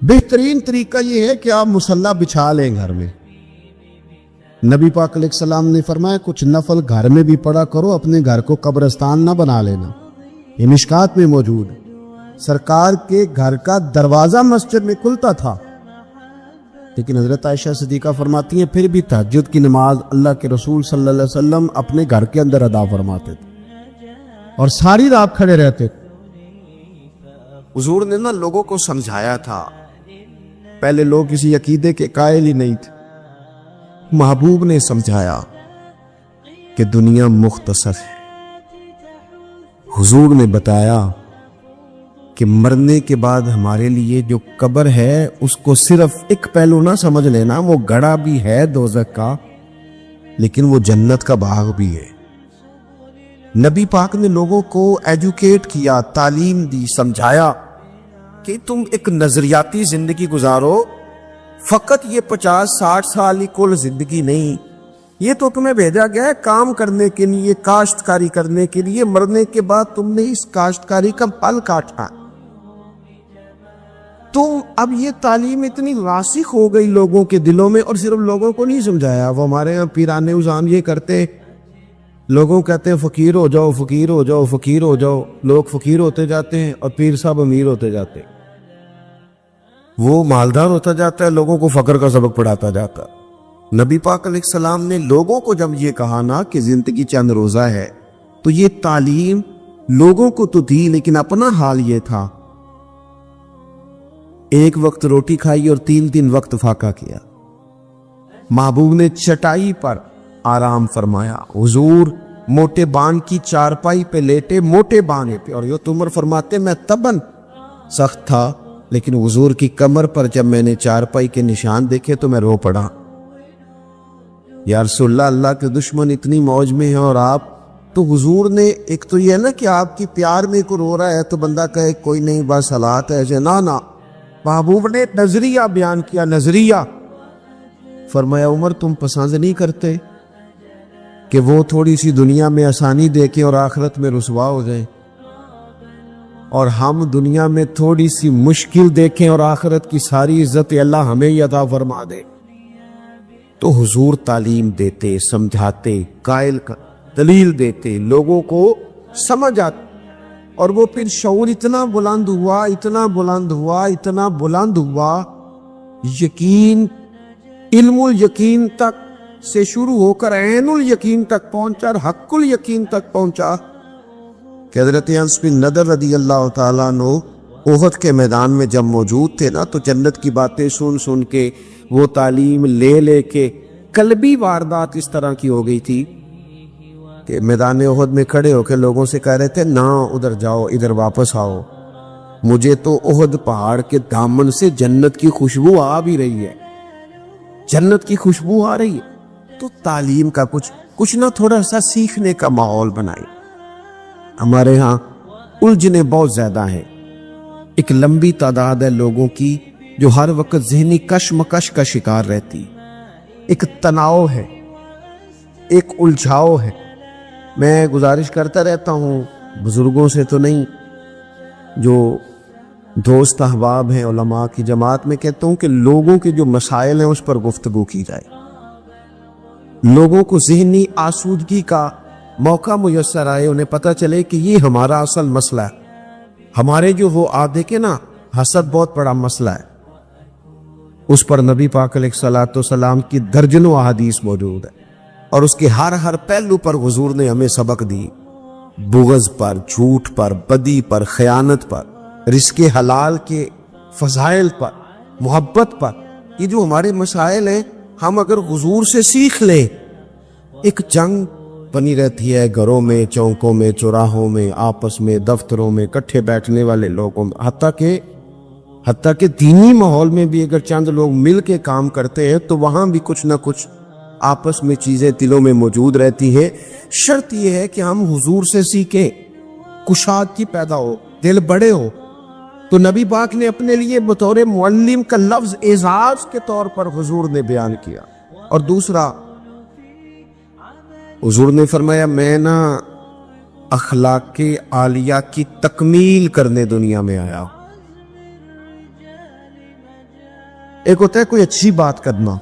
بہترین طریقہ یہ ہے کہ آپ مصلی بچھا لیں گھر میں. نبی پاک علیہ السلام نے فرمایا کچھ نفل گھر میں بھی پڑھا کرو, اپنے گھر کو قبرستان نہ بنا لینا. یہ مشکات میں موجود. سرکار کے گھر کا دروازہ مسجد میں کھلتا تھا, لیکن حضرت عائشہ صدیقہ فرماتی ہیں پھر بھی تہجد کی نماز اللہ کے رسول صلی اللہ علیہ وسلم اپنے گھر کے اندر ادا فرماتے تھے اور ساری رات کھڑے رہتے تھے. حضور نے نا لوگوں کو سمجھایا تھا. پہلے لوگ کسی عقیدے کے قائل ہی نہیں تھے. محبوب نے سمجھایا کہ دنیا مختصر ہے. حضور نے بتایا کہ مرنے کے بعد ہمارے لیے جو قبر ہے اس کو صرف ایک پہلو نہ سمجھ لینا, وہ گڑھا بھی ہے دوزخ کا, لیکن وہ جنت کا باغ بھی ہے. نبی پاک نے لوگوں کو ایجوکیٹ کیا, تعلیم دی, سمجھایا کہ تم ایک نظریاتی زندگی گزارو. فقط یہ 50-60 سال کی کل زندگی نہیں, یہ تو تمہیں بھیجا گیا ہے کام کرنے کے لیے, کاشتکاری کرنے کے لیے. مرنے کے بعد تم نے اس کاشتکاری کا پھل کاٹا. تو اب یہ تعلیم اتنی راسخ ہو گئی لوگوں کے دلوں میں, اور صرف لوگوں کو نہیں سمجھایا. وہ ہمارے یہاں پیران اذان یہ کرتے, لوگوں کہتے ہیں فقیر ہو جاؤ, فقیر ہو جاؤ, فقیر ہو جاؤ. لوگ فقیر ہوتے جاتے ہیں اور پیر صاحب امیر ہوتے جاتے ہیں. وہ مالدار ہوتا جاتا ہے, لوگوں کو فقر کا سبق پڑھاتا جاتا. نبی پاک علیہ السلام نے لوگوں کو جب یہ کہا نا کہ زندگی چند روزہ ہے, تو یہ تعلیم لوگوں کو تو دی, لیکن اپنا حال یہ تھا ایک وقت روٹی کھائی اور 3 وقت فاقہ کیا. محبوب نے چٹائی پر آرام فرمایا. حضور موٹے بان کی چارپائی پہ لیٹے, موٹے بانے پہ, اور یہ عمر فرماتے میں تبن سخت تھا, لیکن حضور کی کمر پر جب میں نے چارپائی کے نشان دیکھے تو میں رو پڑا. یا رسول اللہ, اللہ کے دشمن اتنی موج میں ہیں اور آپ. تو حضور نے ایک تو یہ ہے نا کہ آپ کی پیار میں کو رو رہا ہے تو بندہ کہے کوئی نہیں بس حالات ہے ایسے, نہ. محبوب نے نظریہ بیان کیا, نظریہ. فرمایا عمر تم پسند نہیں کرتے کہ وہ تھوڑی سی دنیا میں آسانی دیکھیں اور آخرت میں رسوا ہو جائیں, اور ہم دنیا میں تھوڑی سی مشکل دیکھیں اور آخرت کی ساری عزت اللہ ہمیں ہی عطا فرما دے. تو حضور تعلیم دیتے, سمجھاتے, قائل دلیل دیتے, لوگوں کو سمجھ آتے, اور وہ پھر شعور اتنا بلند ہوا, اتنا بلند ہوا, اتنا بلند ہوا, یقین, علم الیقین تک سے شروع ہو کر عین الیقین تک پہنچا اور حق الیقین تک پہنچا کہ حضرت انس بن نضر رضی اللہ تعالیٰ عنہ احد کے میدان میں جب موجود تھے نا, تو جنت کی باتیں سن کے, وہ تعلیم لے کے قلبی واردات اس طرح کی ہو گئی تھی کہ میدان احد میں کھڑے ہو کے لوگوں سے کہہ رہے تھے نہ ادھر جاؤ, ادھر واپس آؤ, مجھے تو احد پہاڑ کے دامن سے جنت کی خوشبو آ بھی رہی ہے, جنت کی خوشبو آ رہی ہے. تو تعلیم کا کچھ نہ تھوڑا سا سیکھنے کا ماحول بنائیں. ہمارے ہاں الجھنیں بہت زیادہ ہیں. ایک لمبی تعداد ہے لوگوں کی جو ہر وقت ذہنی کشمکش کا شکار رہتی, ایک تناؤ ہے, ایک الجھاؤ ہے. میں گزارش کرتا رہتا ہوں بزرگوں سے تو نہیں, جو دوست احباب ہیں علماء کی جماعت میں, کہتا ہوں کہ لوگوں کے جو مسائل ہیں اس پر گفتگو کی جائے, لوگوں کو ذہنی آسودگی کا موقع میسر آئے, انہیں پتہ چلے کہ یہ ہمارا اصل مسئلہ ہے. ہمارے جو وہ عادے کے نا حسد بہت بڑا مسئلہ ہے, اس پر نبی پاک علیہ الصلوۃ والسلام کی درجنوں احادیث موجود ہے, اور اس کے ہر پہلو پر حضور نے ہمیں سبق دی. بغض پر, جھوٹ پر, بدی پر, خیانت پر, رزق حلال کے فضائل پر, محبت پر. یہ جو ہمارے مسائل ہیں ہم اگر حضور سے سیکھ لیں, ایک جنگ بنی رہتی ہے گھروں میں, چوکوں میں, چوراہوں میں, آپس میں, دفتروں میں, کٹھے بیٹھنے والے لوگوں میں, حتیٰ کہ دینی ماحول میں بھی اگر چند لوگ مل کے کام کرتے ہیں تو وہاں بھی کچھ نہ کچھ آپس میں چیزیں دلوں میں موجود رہتی ہیں. شرط یہ ہے کہ ہم حضور سے سیکھیں, کشادگی پیدا ہو, دل بڑے ہو. تو نبی پاک نے اپنے لیے بطور معلم کا لفظ اعزاز کے طور پر حضور نے بیان کیا. اور دوسرا, حضور نے فرمایا میں نا اخلاق عالیہ کی تکمیل کرنے دنیا میں آیا ہوں. ایک ہوتا ہے کوئی اچھی بات کرنا,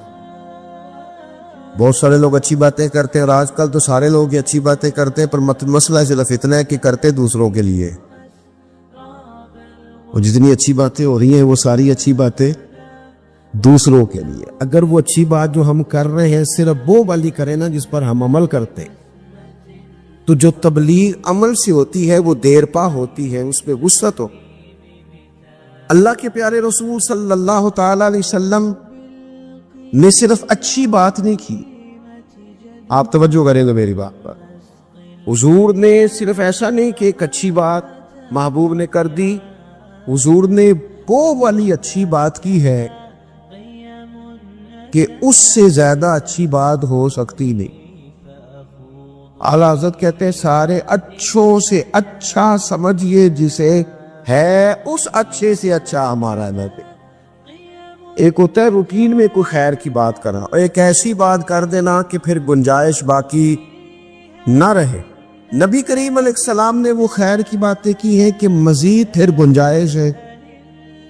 بہت سارے لوگ اچھی باتیں کرتے ہیں, اور آج کل تو سارے لوگ اچھی باتیں کرتے ہیں, پر مسئلہ صرف اتنا ہے کہ کرتے دوسروں کے لیے. اور جتنی اچھی باتیں ہو رہی ہیں وہ ساری اچھی باتیں دوسروں کے لیے. اگر وہ اچھی بات جو ہم کر رہے ہیں صرف وہ والی کریں نا جس پر ہم عمل کرتے, تو جو تبلیغ عمل سے ہوتی ہے وہ دیر پا ہوتی ہے, اس پہ غصہ. تو اللہ کے پیارے رسول صلی اللہ تعالی علیہ وسلم نے صرف اچھی بات نہیں کی, آپ توجہ کریں گے میری بات پر. حضور نے صرف ایسا نہیں کہ ایک اچھی بات محبوب نے کر دی, حضور نے وہ والی اچھی بات کی ہے کہ اس سے زیادہ اچھی بات ہو سکتی نہیں. اعلیٰ حضرت کہتے ہیں سارے اچھوں سے اچھا سمجھیے جسے ہے, اس اچھے سے اچھا ہمارا نبی. ایک ہوتا ہے روٹین میں کوئی خیر کی بات کرنا, اور ایک ایسی بات کر دینا کہ پھر گنجائش باقی نہ رہے. نبی کریم علیہ السلام نے وہ خیر کی باتیں کی ہیں کہ مزید پھر گنجائش ہے.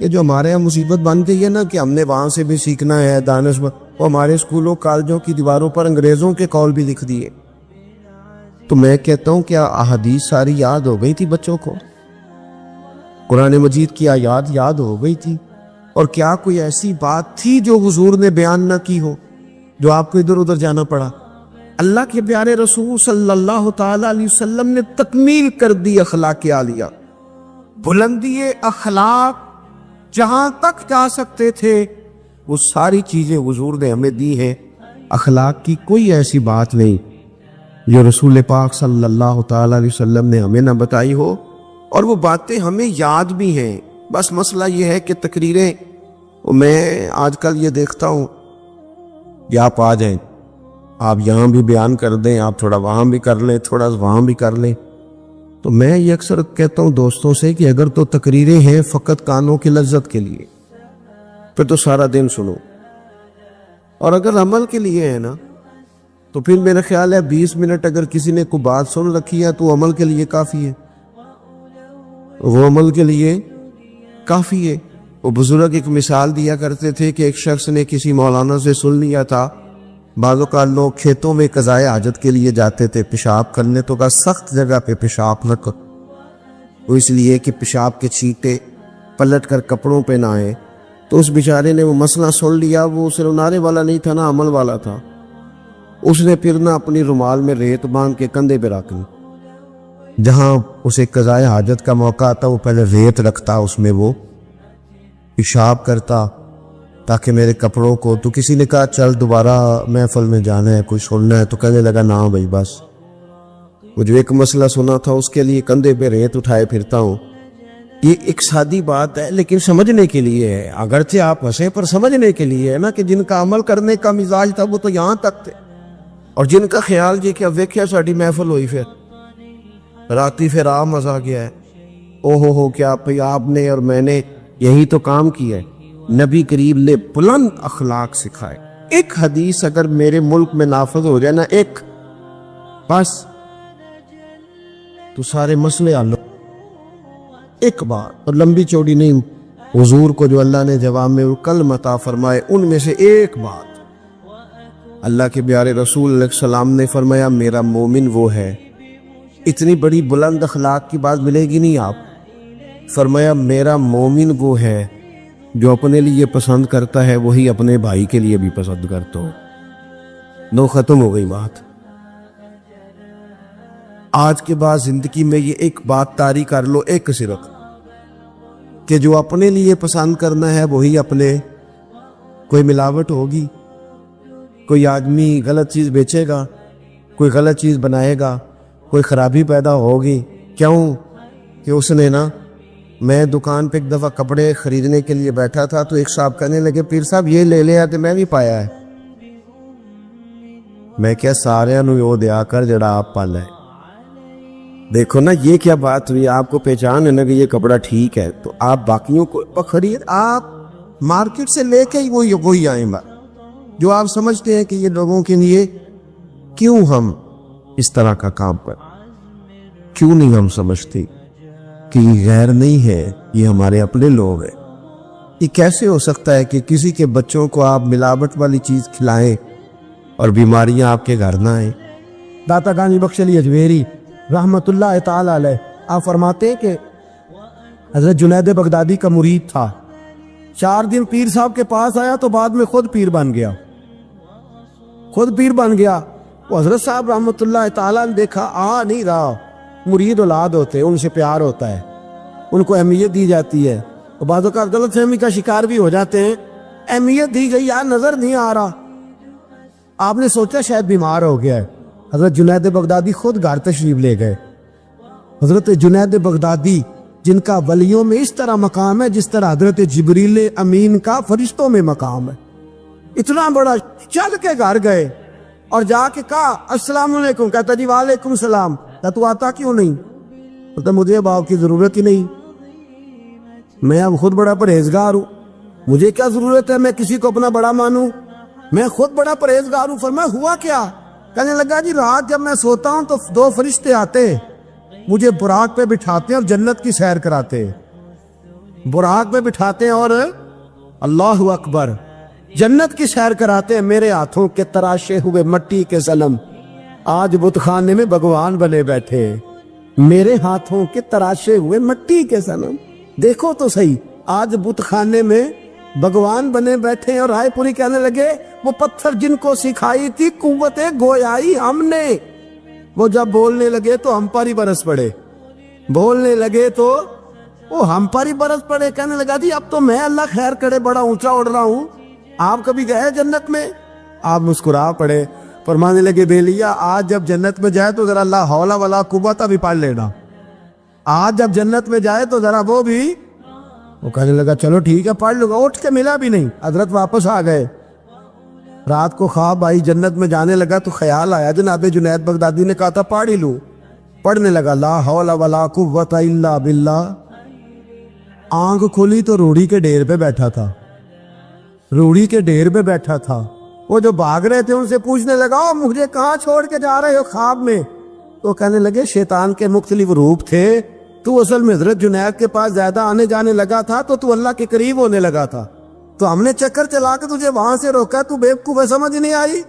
یہ جو ہمارے یہاں مصیبت بن گئی ہے نا کہ ہم نے وہاں سے بھی سیکھنا ہے دانش, وہ ہمارے اسکولوں کالجوں کی دیواروں پر انگریزوں کے قول بھی لکھ دیے. تو میں کہتا ہوں کیا احادیث ساری یاد ہو گئی تھی بچوں کو, قرآن مجید کی آیات یاد ہو گئی تھی, اور کیا کوئی ایسی بات تھی جو حضور نے بیان نہ کی ہو جو آپ کو ادھر ادھر جانا پڑا؟ اللہ کے پیارے رسول صلی اللہ تعالی علیہ وسلم نے تکمیل کر دی اخلاق عالیہ. بلندی اخلاق جہاں تک جا سکتے تھے وہ ساری چیزیں حضور نے ہمیں دی ہیں. اخلاق کی کوئی ایسی بات نہیں جو رسول پاک صلی اللہ تعالی علیہ وسلم نے ہمیں نہ بتائی ہو, اور وہ باتیں ہمیں یاد بھی ہیں. بس مسئلہ یہ ہے کہ تقریریں, میں آج کل یہ دیکھتا ہوں کہ آپ آ جائیں, آپ یہاں بھی بیان کر دیں, آپ تھوڑا وہاں بھی کر لیں, تھوڑا وہاں بھی کر لیں. تو میں یہ اکثر کہتا ہوں دوستوں سے کہ اگر تو تقریریں ہیں فقط کانوں کی لذت کے لیے, پھر تو سارا دن سنو, اور اگر عمل کے لیے ہے نا تو پھر میرا خیال ہے 20 منٹ اگر کسی نے کوئی بات سن رکھی ہے تو عمل کے لیے کافی ہے, وہ عمل کے لیے کافی ہے. وہ بزرگ ایک مثال دیا کرتے تھے کہ ایک شخص نے کسی مولانا سے سن لیا تھا, بعض اوقات لوگ کھیتوں میں قضائے حاجت کے لیے جاتے تھے پیشاب کرنے, تو کہا سخت جگہ پہ پیشاب نہ کرو, وہ اس لیے کہ پیشاب کے چھینٹے پلٹ کر کپڑوں پہ نہ آئے. تو اس بیچارے نے وہ مسئلہ سن لیا, وہ صرف نعرے والا نہیں تھا نا عمل والا تھا. اس نے پھر نہ اپنی رومال میں ریت باندھ کے کندھے پہ رکھ لی, جہاں اسے قضائے حاجت کا موقع آتا وہ پہلے ریت رکھتا, اس میں وہ پیشاب کرتا تاکہ میرے کپڑوں کو. تو کسی نے کہا چل دوبارہ محفل میں جانا ہے, کوئی سننا ہے, تو کہنے لگا نہ بھائی بس وہ جو ایک مسئلہ سنا تھا اس کے لیے کندھے پہ ریت اٹھائے پھرتا ہوں. یہ ایک سادی بات ہے لیکن سمجھنے کے لیے ہے. اگرچہ آپ ہنسے پر سمجھنے کے لیے ہے نا کہ جن کا عمل کرنے کا مزاج تھا وہ تو یہاں تک تھے, اور جن کا خیال جی کہ اب ویکھیا ساڈی محفل ہوئی پھر راتی پھر آ مزہ گیا ہے. او ہو کیا آپ نے اور میں نے یہی تو کام کیا ہے. نبی کریم نے بلند اخلاق سکھائے. ایک حدیث اگر میرے ملک میں نافذ ہو جائے نا, ایک بس تو سارے مسئلے حل. ایک بات, اور لمبی چوڑی نہیں, حضور کو جو اللہ نے جواب میں کلم عطا فرمائے ان میں سے ایک بات, اللہ کے پیارے رسول علیہ السلام نے فرمایا میرا مومن وہ ہے. اتنی بڑی بلند اخلاق کی بات ملے گی نہیں. آپ فرمایا میرا مومن وہ ہے جو اپنے لیے پسند کرتا ہے وہی اپنے بھائی کے لیے بھی پسند کرتا ہو. نو ختم ہو گئی بات. آج کے بعد زندگی میں یہ ایک بات طاری کر لو, ایک صرف کہ جو اپنے لیے پسند کرنا ہے وہی اپنے. کوئی ملاوٹ ہوگی, کوئی آدمی غلط چیز بیچے گا, کوئی غلط چیز بنائے گا, کوئی خرابی پیدا ہوگی. کیوں کہ اس نے نا, میں دکان پہ ایک دفعہ کپڑے خریدنے کے لیے بیٹھا تھا تو ایک صاحب کہنے لگے پیر صاحب یہ لے لے آتے, میں بھی پایا ہے. میں کیا سارے نو یو دیا کر جڑا آپ پالا ہے. دیکھو نا یہ کیا بات ہوئی, آپ کو پہچان ہے نا کہ یہ کپڑا ٹھیک ہے تو آپ باقیوں کو خرید, آپ مارکیٹ سے لے کے ہی وہی آئیں گا جو آپ سمجھتے ہیں کہ یہ لوگوں کے لیے. کیوں ہم اس طرح کا کام پر, کیوں نہیں ہم سمجھتے کہ یہ غیر نہیں ہے, یہ ہمارے اپنے لوگ ہیں. یہ کیسے ہو سکتا ہے کہ کسی کے بچوں کو آپ ملاوٹ والی چیز کھلائیں اور بیماریاں آپ کے گھر نہ آئیں. داتا گانجی بخش علی اجمیری رحمت اللہ تعالی علیہ آپ فرماتے ہیں کہ حضرت جنید بغدادی کا مرید تھا, 4 دن پیر صاحب کے پاس آیا تو بعد میں خود پیر بن گیا. وہ حضرت صاحب رحمت اللہ تعالیٰ نے دیکھا آ نہیں رہا. مرید اولاد ہوتے ہیں, ان سے پیار ہوتا ہے, ان کو اہمیت دی جاتی ہے, اور بعض اوقات غلط فہمی کا شکار بھی ہو جاتے ہیں. اہمیت دی گئی, یار نظر نہیں آ رہا. آپ نے سوچا شاید بیمار ہو گیا ہے. حضرت جنید بغدادی خود گھر تشریف لے گئے. حضرت جنید بغدادی جن کا ولیوں میں اس طرح مقام ہے جس طرح حضرت جبریل امین کا فرشتوں میں مقام ہے, اتنا بڑا. چل کے گھر گئے اور جا کے کہا السلام علیکم. کہتا جی وعلیکم السلام. تو آتا کیوں نہیں؟ تو مجھے اب آپ کی ضرورت ہی نہیں, میں اب خود بڑا پرہیزگار ہوں, مجھے کیا ضرورت ہے میں کسی کو اپنا بڑا مانوں, میں خود بڑا پرہیزگار ہوں. فرمایا ہوا کیا؟ کہنے لگا جی رات جب میں سوتا ہوں تو 2 فرشتے آتے ہیں, مجھے براق پہ بٹھاتے ہیں اور جنت کی سیر کراتے ہیں. براق پہ بٹھاتے ہیں اور اللہ اکبر جنت کی سیر کراتے ہیں. میرے ہاتھوں کے تراشے ہوئے مٹی کے صنم آج بت خانے میں بھگوان بنے بیٹھے. میرے ہاتھوں کے تراشے ہوئے مٹی کے صنم, دیکھو تو صحیح, آج بت خانے میں بھگوان بنے بیٹھے. اور رائے پوری کہنے لگے وہ پتھر جن کو سکھائی تھی قوت گویائی ہم نے, وہ جب بولنے لگے تو ہم پر ہی برس پڑے, بولنے لگے تو وہ ہم پر ہی برس پڑے. کہنے لگا جی اب تو میں اللہ خیر کرے بڑا اونچا اڑ رہا ہوں, آپ کبھی گئے جنت میں؟ آپ مسکرا پڑے. فرمانے لگے بیلیا آج جب جنت میں جائے تو ذرا لا حول ولا قوت بھی پڑھ لینا. آج جب جنت میں جائے تو ذرا وہ بھی. وہ کہنے لگا چلو ٹھیک ہے پڑھ لوں گا. اٹھ کے ملا بھی نہیں. حضرت واپس آ گئے. رات کو خواب آئی, جنت میں جانے لگا تو خیال آیا جناب جنید بغدادی نے کہا تھا پڑھ ہی لوں. پڑھنے لگا لا حول ولا قوت الا باللہ. آنکھ کھولی تو روڑی کے ڈھیر پہ بیٹھا تھا, روڑی کے ڈھیر پہ بیٹھا تھا. وہ جو بھاگ رہے تھے ان سے پوچھنے لگا مجھے کہاں چھوڑ کے جا رہے ہو خواب میں؟ تو کہنے لگے شیطان کے مختلف روپ تھے, تو اصل میں حضرت جنید کے پاس زیادہ آنے جانے لگا تھا تو اللہ کے قریب ہونے لگا تھا, تو ہم نے چکر چلا کے تجھے وہاں سے روکا, تو بیوقوف ہے سمجھ نہیں آئی.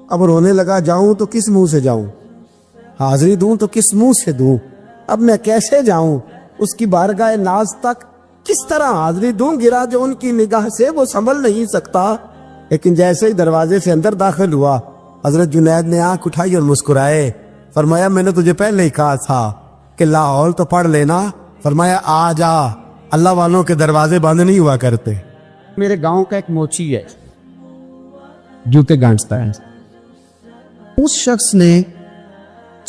اب رونے لگا جاؤں تو کس منہ سے جاؤں, حاضری دوں تو کس منہ سے دوں, اب میں کیسے جاؤں اس کی بارگاہ ناز تک, کس طرح حاضری دوں؟ گرا جو ان کی نگاہ سے وہ سنبھل نہیں سکتا. لیکن جیسے ہی دروازے سے اندر داخل ہوا حضرت جنید نے آنکھ اٹھائی اور مسکرائے. فرمایا میں نے تجھے پہلے ہی کہا تھا کہ لاہور تو پڑھ لینا. فرمایا آ جا, اللہ والوں کے دروازے بند نہیں ہوا کرتے. میرے گاؤں کا ایک موچی ہے, جوتے گانٹتا ہے. اس شخص نے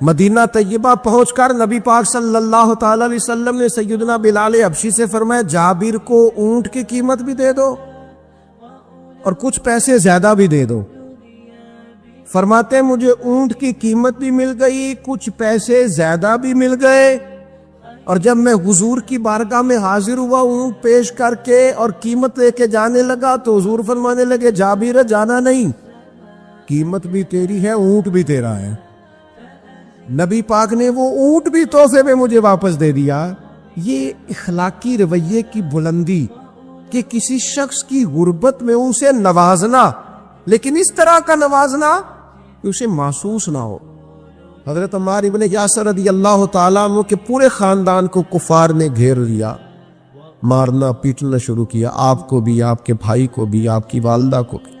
مدینہ طیبہ پہنچ کر نبی پاک صلی اللہ تعالی علیہ وسلم نے سیدنا بلال حبشی سے فرمایا جابر کو اونٹ کی قیمت بھی دے دو اور کچھ پیسے زیادہ بھی دے دو. فرماتے ہیں مجھے اونٹ کی قیمت بھی مل گئی, کچھ پیسے زیادہ بھی مل گئے, اور جب میں حضور کی بارگاہ میں حاضر ہوا اونٹ پیش کر کے اور قیمت لے کے جانے لگا تو حضور فرمانے لگے جابر جانا نہیں, قیمت بھی تیری ہے اونٹ بھی تیرا ہے. نبی پاک نے وہ اونٹ بھی تحفے میں مجھے واپس دے دیا. یہ اخلاقی رویے کی بلندی کہ کسی شخص کی غربت میں اسے نوازنا, لیکن اس طرح کا نوازنا کہ اسے محسوس نہ ہو. حضرت عمار ابن یاسر رضی اللہ تعالیٰ عنہ کے پورے خاندان کو کفار نے گھیر لیا, مارنا پیٹنا شروع کیا, آپ کو بھی, آپ کے بھائی کو بھی, آپ کی والدہ کو بھی,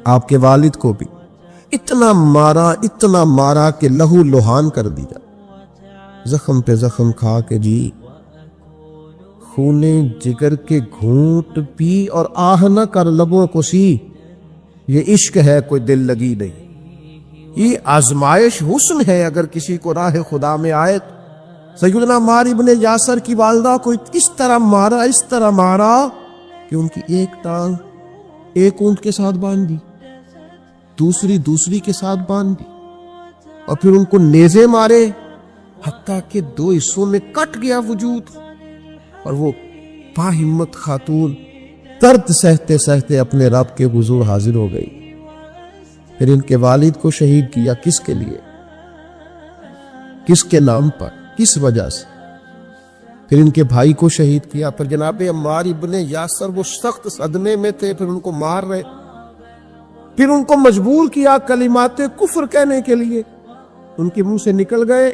آپ کے والد کو بھی. اتنا مارا کہ لہو لہان کر دیا, زخم پہ زخم کھا کے جی خونے جگر کے گھونٹ پی اور آہ نہ کر لبوں کو سی. یہ عشق ہے کوئی دل لگی نہیں, یہ آزمائش حسن ہے. اگر کسی کو راہ خدا میں آئے سیدنا عمار ابن یاسر کی والدہ کو اس طرح مارا کہ ان کی ایک ٹانگ ایک اونٹ کے ساتھ باندھ دی, دوسری کے ساتھ باندھ دی, اور پھر ان کو نیزے مارے حتیٰ کہ 2 حصوں میں کٹ گیا وجود. اور وہ باہمت خاتون درد سہتے سہتے اپنے رب کے حضور حاضر ہو گئی. پھر ان کے والد کو شہید کیا. کس کے لیے, کس کے نام پر, کس وجہ سے؟ پھر ان کے بھائی کو شہید کیا. پھر جناب عمار ابن یاسر وہ سخت صدمے میں تھے, پھر ان کو مار رہے, پھر ان کو مجبور کیا کلمات کفر کہنے کے لیے. ان کے منہ سے نکل گئے,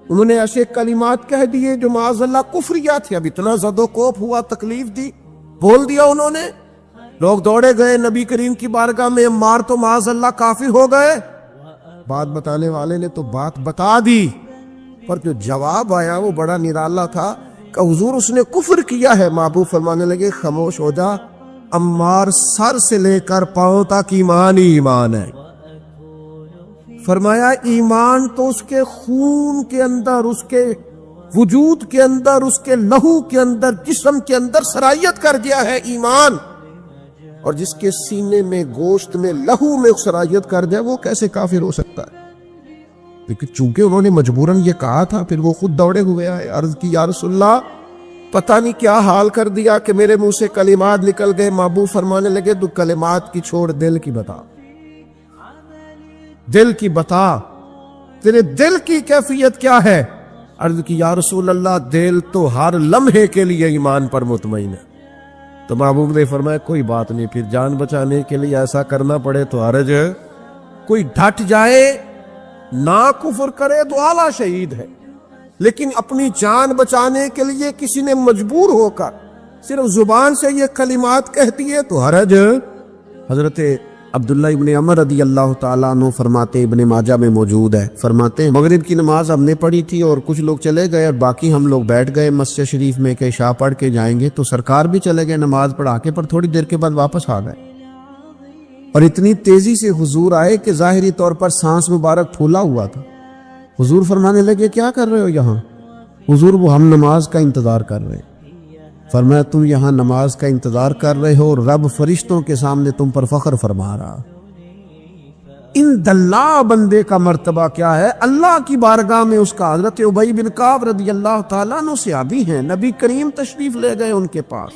انہوں نے ایسے کلمات کہہ دیے جو معاذ اللہ کفریہ تھے. اب اتنا زد و کوف ہوا, تکلیف دی, بول دیا انہوں نے. لوگ دوڑے گئے نبی کریم کی بارگاہ میں, عمار تو معاذ اللہ کافر ہو گئے. بات بتانے والے نے تو بات بتا دی, پر جو جواب آیا وہ بڑا نرالا تھا کہ حضور اس نے کفر کیا ہے. محبوب فرمانے لگے خاموش ہو جا, عمار سر سے لے کر پاؤں تک ایمان ہی ایمان ہے. فرمایا ایمان تو اس کے خون کے اندر, اس کے وجود کے اندر, اس کے لہو کے اندر, جسم کے اندر سرایت کر گیا ہے ایمان. اور جس کے سینے میں, گوشت میں, لہو میں سرایت کر جائے وہ کیسے کافر ہو سکتا ہے؟ لیکن چونکہ انہوں نے مجبوراً یہ کہا تھا, پھر وہ خود دوڑے ہوئے آئے, عرض کی یا رسول اللہ پتہ نہیں کیا حال کر دیا کہ میرے منہ سے کلمات نکل گئے. محبوب فرمانے لگے تو کلمات کی چھوڑ, دل کی بتا, دل کی بتا, تیرے دل کی کیفیت کیا ہے؟ عرض کی یا رسول اللہ دل تو ہر لمحے کے لیے ایمان پر مطمئن ہے. تو محبوب نے فرمایا کوئی بات نہیں, پھر جان بچانے کے لیے ایسا کرنا پڑے تو حرج ہے. کوئی ڈٹ جائے نہ کفر کرے تو اعلیٰ شہید ہے, لیکن اپنی جان بچانے کے لیے کسی نے مجبور ہو کر صرف زبان سے یہ کلمات کہتی ہے تو حرج. حضرت عبداللہ ابن عمر رضی اللہ تعالیٰ عنہ فرماتے, ابن ماجہ میں موجود ہے, فرماتے ہیں مغرب کی نماز ہم نے پڑھی تھی اور کچھ لوگ چلے گئے اور باقی ہم لوگ بیٹھ گئے مسجد شریف میں کہ عشاء پڑھ کے جائیں گے. تو سرکار بھی چلے گئے نماز پڑھا کے, پر تھوڑی دیر کے بعد واپس آ گئے اور اتنی تیزی سے حضور آئے کہ ظاہری طور پر سانس مبارک پھولا ہوا تھا. حضور فرمانے لگے کیا کر رہے ہو یہاں؟ حضور وہ ہم نماز کا انتظار کر رہے ہیں. فرمایا تم یہاں نماز کا انتظار کر رہے ہو اور رب فرشتوں کے سامنے تم پر فخر فرما رہا. ان دلہ بندے کا مرتبہ کیا ہے اللہ کی بارگاہ میں اس کا. حضرت ابی بن کعب رضی اللہ تعالیٰ عنہ صحابی ہیں, نبی کریم تشریف لے گئے ان کے پاس.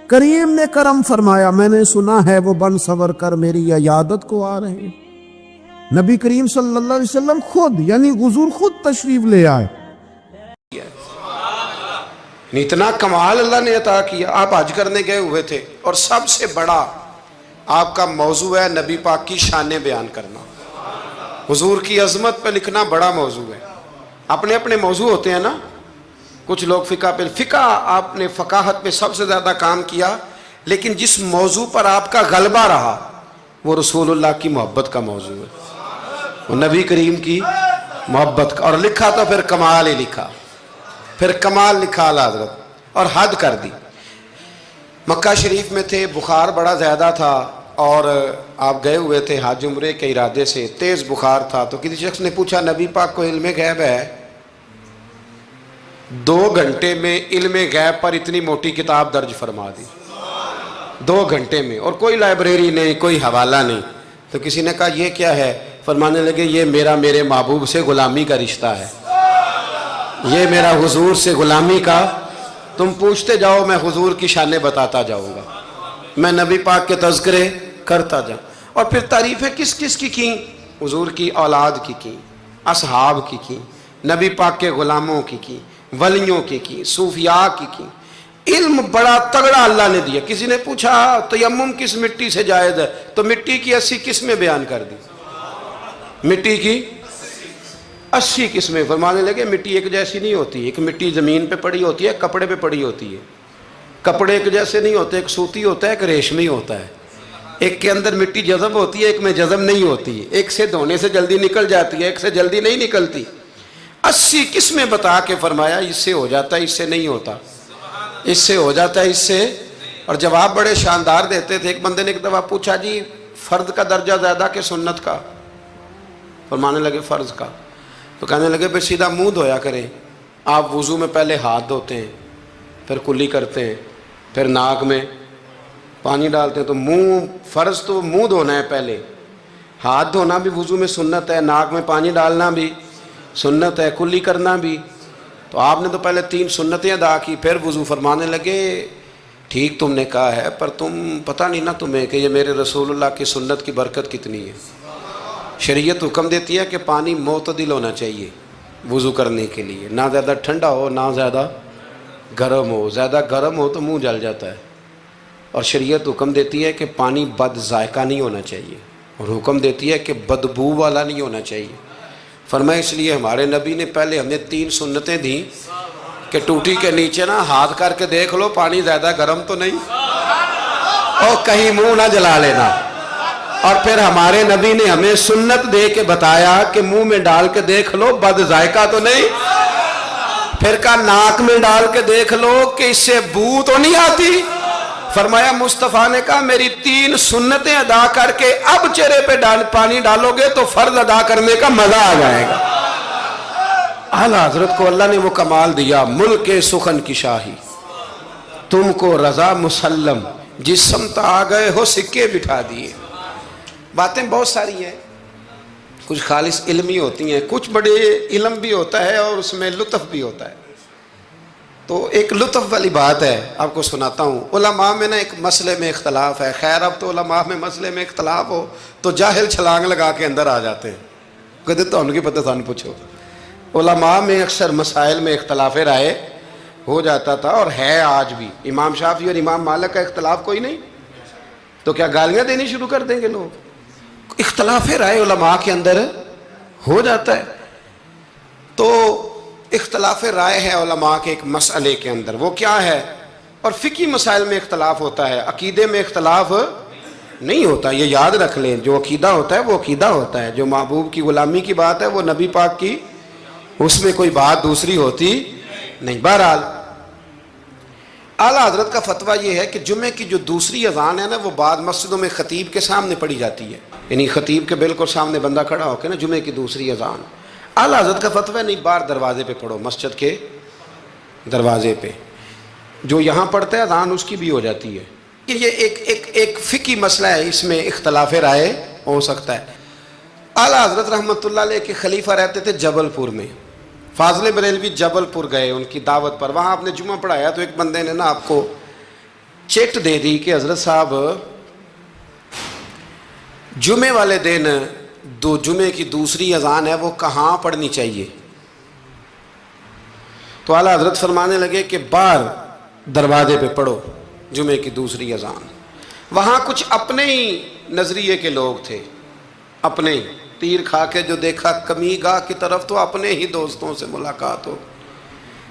کریم نے کرم فرمایا, میں نے سنا ہے وہ بن سور کر میری عیادت کو آ رہے ہیں. نبی کریم صلی اللہ علیہ وسلم خود یعنی حضور خود تشریف لے آئے. اتنا کمال اللہ نے عطا کیا. آپ حج کرنے گئے ہوئے تھے اور سب سے بڑا آپ کا موضوع ہے نبی پاک کی شانیں بیان کرنا, حضور کی عظمت پہ لکھنا بڑا موضوع ہے. اپنے اپنے موضوع ہوتے ہیں نا, کچھ لوگ فقہ پہ, فقہ آپ نے فقاہت پہ سب سے زیادہ کام کیا, لیکن جس موضوع پر آپ کا غلبہ رہا وہ رسول اللہ کی محبت کا موضوع ہے, وہ نبی کریم کی محبت کا. اور لکھا تو پھر کمال ہی لکھا, پھر کمال لکھا حضرت, اور حد کر دی. مکہ شریف میں تھے, بخار بڑا زیادہ تھا, اور آپ گئے ہوئے تھے حج عمرے کے ارادے سے، تیز بخار تھا، تو کسی شخص نے پوچھا نبی پاک کو علم غیب ہے؟ 2 گھنٹے میں علم غیب پر اتنی موٹی کتاب درج فرما دی، 2 گھنٹے میں، اور کوئی لائبریری نہیں، کوئی حوالہ نہیں۔ تو کسی نے کہا یہ کیا ہے؟ فرمانے لگے یہ میرے محبوب سے غلامی کا رشتہ ہے، یہ میرا حضور سے غلامی کا، تم پوچھتے جاؤ میں حضور کی شانیں بتاتا جاؤں گا، میں نبی پاک کے تذکرے کرتا جاؤں۔ اور پھر تعریفیں کس کس کی کیں؟ حضور کی اولاد کی اصحاب کی نبی پاک کے غلاموں کی ولیوں کی صوفیاء کی۔ علم بڑا تگڑا اللہ نے دیا۔ کسی نے پوچھا تیمم کس مٹی سے جائز ہے؟ تو مٹی کی 80 قسمیں بیان کر دی، مٹی کی 80 قسمیں۔ فرمانے لگے مٹی ایک جیسی نہیں ہوتی، ایک مٹی زمین پہ پڑی ہوتی ہے، کپڑے پہ پڑی ہوتی ہے، کپڑے ایک جیسے نہیں ہوتے، ایک سوتی ہوتا ہے، ایک ریشمی ہوتا ہے، ایک کے اندر مٹی جذب ہوتی ہے، ایک میں جذب نہیں ہوتی ہے، ایک سے دھونے سے جلدی نکل جاتی ہے، ایک سے جلدی نہیں نکلتی۔ 80 قسمیں بتا کے فرمایا اس سے ہو جاتا ہے، اس سے نہیں ہوتا، اس سے ہو جاتا ہے، اس سے۔ اور جواب بڑے شاندار دیتے تھے۔ ایک بندے نے ایک دفعہ پوچھا جی فرض کا درجہ زیادہ کہ سنت کا؟ فرمانے لگے فرض کا۔ تو کہنے لگے پھر سیدھا منہ دھویا کریں، آپ وضو میں پہلے ہاتھ دھوتے ہیں، پھر کلی کرتے ہیں، پھر ناک میں پانی ڈالتے ہیں، تو منہ فرض تو منہ دھونا ہے پہلے، ہاتھ دھونا بھی وضو میں سنت ہے، ناک میں پانی ڈالنا بھی سنت ہے، کلی کرنا بھی۔ تو آپ نے تو پہلے 3 سنتیں ادا کی، پھر وضو۔ فرمانے لگے ٹھیک تم نے کہا ہے، پر تم پتہ نہیں نا تمہیں کہ یہ میرے رسول اللہ کی سنت کی برکت کتنی ہے۔ شریعت حکم دیتی ہے کہ پانی معتدل ہونا چاہیے وضو کرنے کے لیے، نہ زیادہ ٹھنڈا ہو نہ زیادہ گرم ہو، زیادہ گرم ہو تو منہ جل جاتا ہے۔ اور شریعت حکم دیتی ہے کہ پانی بد ذائقہ نہیں ہونا چاہیے، اور حکم دیتی ہے کہ بدبو والا نہیں ہونا چاہیے۔ فرمایا اس لیے ہمارے نبی نے پہلے ہمیں 3 سنتیں دیں کہ ٹوٹی کے نیچے نا ہاتھ کر کے دیکھ لو پانی زیادہ گرم تو نہیں، اور کہیں منہ نہ جلا لینا۔ اور پھر ہمارے نبی نے ہمیں سنت دے کے بتایا کہ منہ میں ڈال کے دیکھ لو بد ذائقہ تو نہیں، پھر کہا ناک میں ڈال کے دیکھ لو کہ اس سے بو تو نہیں آتی۔ فرمایا مصطفیٰ نے کہا میری 3 سنتیں ادا کر کے اب چہرے پہ پانی ڈالو گے تو فرض ادا کرنے کا مزہ آ جائے گا۔ اعلیٰ حضرت کو اللہ نے وہ کمال دیا، ملک سخن کی شاہی تم کو رضا مسلم، جس سمت آ گئے ہو سکے بٹھا دیے۔ باتیں بہت ساری ہیں، کچھ خالص علمی ہوتی ہیں، کچھ بڑے علم بھی ہوتا ہے اور اس میں لطف بھی ہوتا ہے۔ تو ایک لطف والی بات ہے آپ کو سناتا ہوں۔ علماء میں نا ایک مسئلے میں اختلاف ہے، خیر اب تو علماء میں مسئلے میں اختلاف ہو تو جاہل چھلانگ لگا کے اندر آ جاتے ہیں، کہتے تو ان کی پتہ تھا پوچھو۔ علماء میں اکثر مسائل میں اختلاف رائے ہو جاتا تھا، اور ہے آج بھی۔ امام شافعی اور امام مالک کا اختلاف کوئی نہیں، تو کیا گالیاں دینی شروع کر دیں گے لوگ؟ اختلاف رائے علماء کے اندر ہو جاتا ہے۔ تو اختلاف رائے ہے علماء کے ایک مسئلے کے اندر، وہ کیا ہے؟ اور فقہی مسائل میں اختلاف ہوتا ہے، عقیدے میں اختلاف نہیں ہوتا، یہ یاد رکھ لیں۔ جو عقیدہ ہوتا ہے وہ عقیدہ ہوتا ہے، جو محبوب کی غلامی کی بات ہے وہ نبی پاک کی، اس میں کوئی بات دوسری ہوتی نہیں۔ بہرحال اعلیٰ حضرت کا فتویٰ یہ ہے کہ جمعے کی جو دوسری اذان ہے نا وہ بعض مسجدوں میں خطیب کے سامنے پڑھی جاتی ہے، یعنی خطیب کے بالکل سامنے بندہ کھڑا ہو کے نا جمعے کی دوسری اذان۔ اعلیٰ حضرت کا فتویٰ نہیں، باہر دروازے پہ پڑھو، مسجد کے دروازے پہ، جو یہاں پڑھتا ہے اذان اس کی بھی ہو جاتی ہے۔ یہ ایک فقہی مسئلہ ہے، اس میں اختلاف رائے ہو سکتا ہے۔ اعلیٰ حضرت رحمۃ اللہ علیہ کے خلیفہ رہتے تھے جبل پور میں۔ فاضل بریلوی جبل پور گئے ان کی دعوت پر، وہاں آپ نے جمعہ پڑھایا تو ایک بندے نے نا آپ کو چٹ دے دی کہ حضرت صاحب جمعے والے دن جمعے کی دوسری اذان ہے وہ کہاں پڑھنی چاہیے؟ تو اعلیٰ حضرت فرمانے لگے کہ باہر دروازے پہ پڑھو جمعے کی دوسری اذان۔ وہاں کچھ اپنے ہی نظریے کے لوگ تھے، اپنے ہی تیر کھا کے جو دیکھا کمی گاہ کی طرف تو اپنے ہی دوستوں سے ملاقات ہو،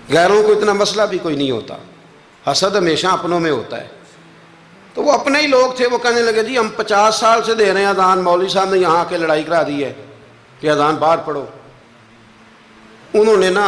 غیروں کو اتنا مسئلہ بھی کوئی نہیں ہوتا، حسد ہمیشہ اپنوں میں ہوتا ہے۔ تو وہ اپنے ہی لوگ تھے، وہ کہنے لگے جی ہم 50 سال سے دے رہے ہیں اذان، مولوی صاحب نے یہاں آ کے لڑائی کرا دی ہے کہ اذان باہر پڑھو۔ انہوں نے نا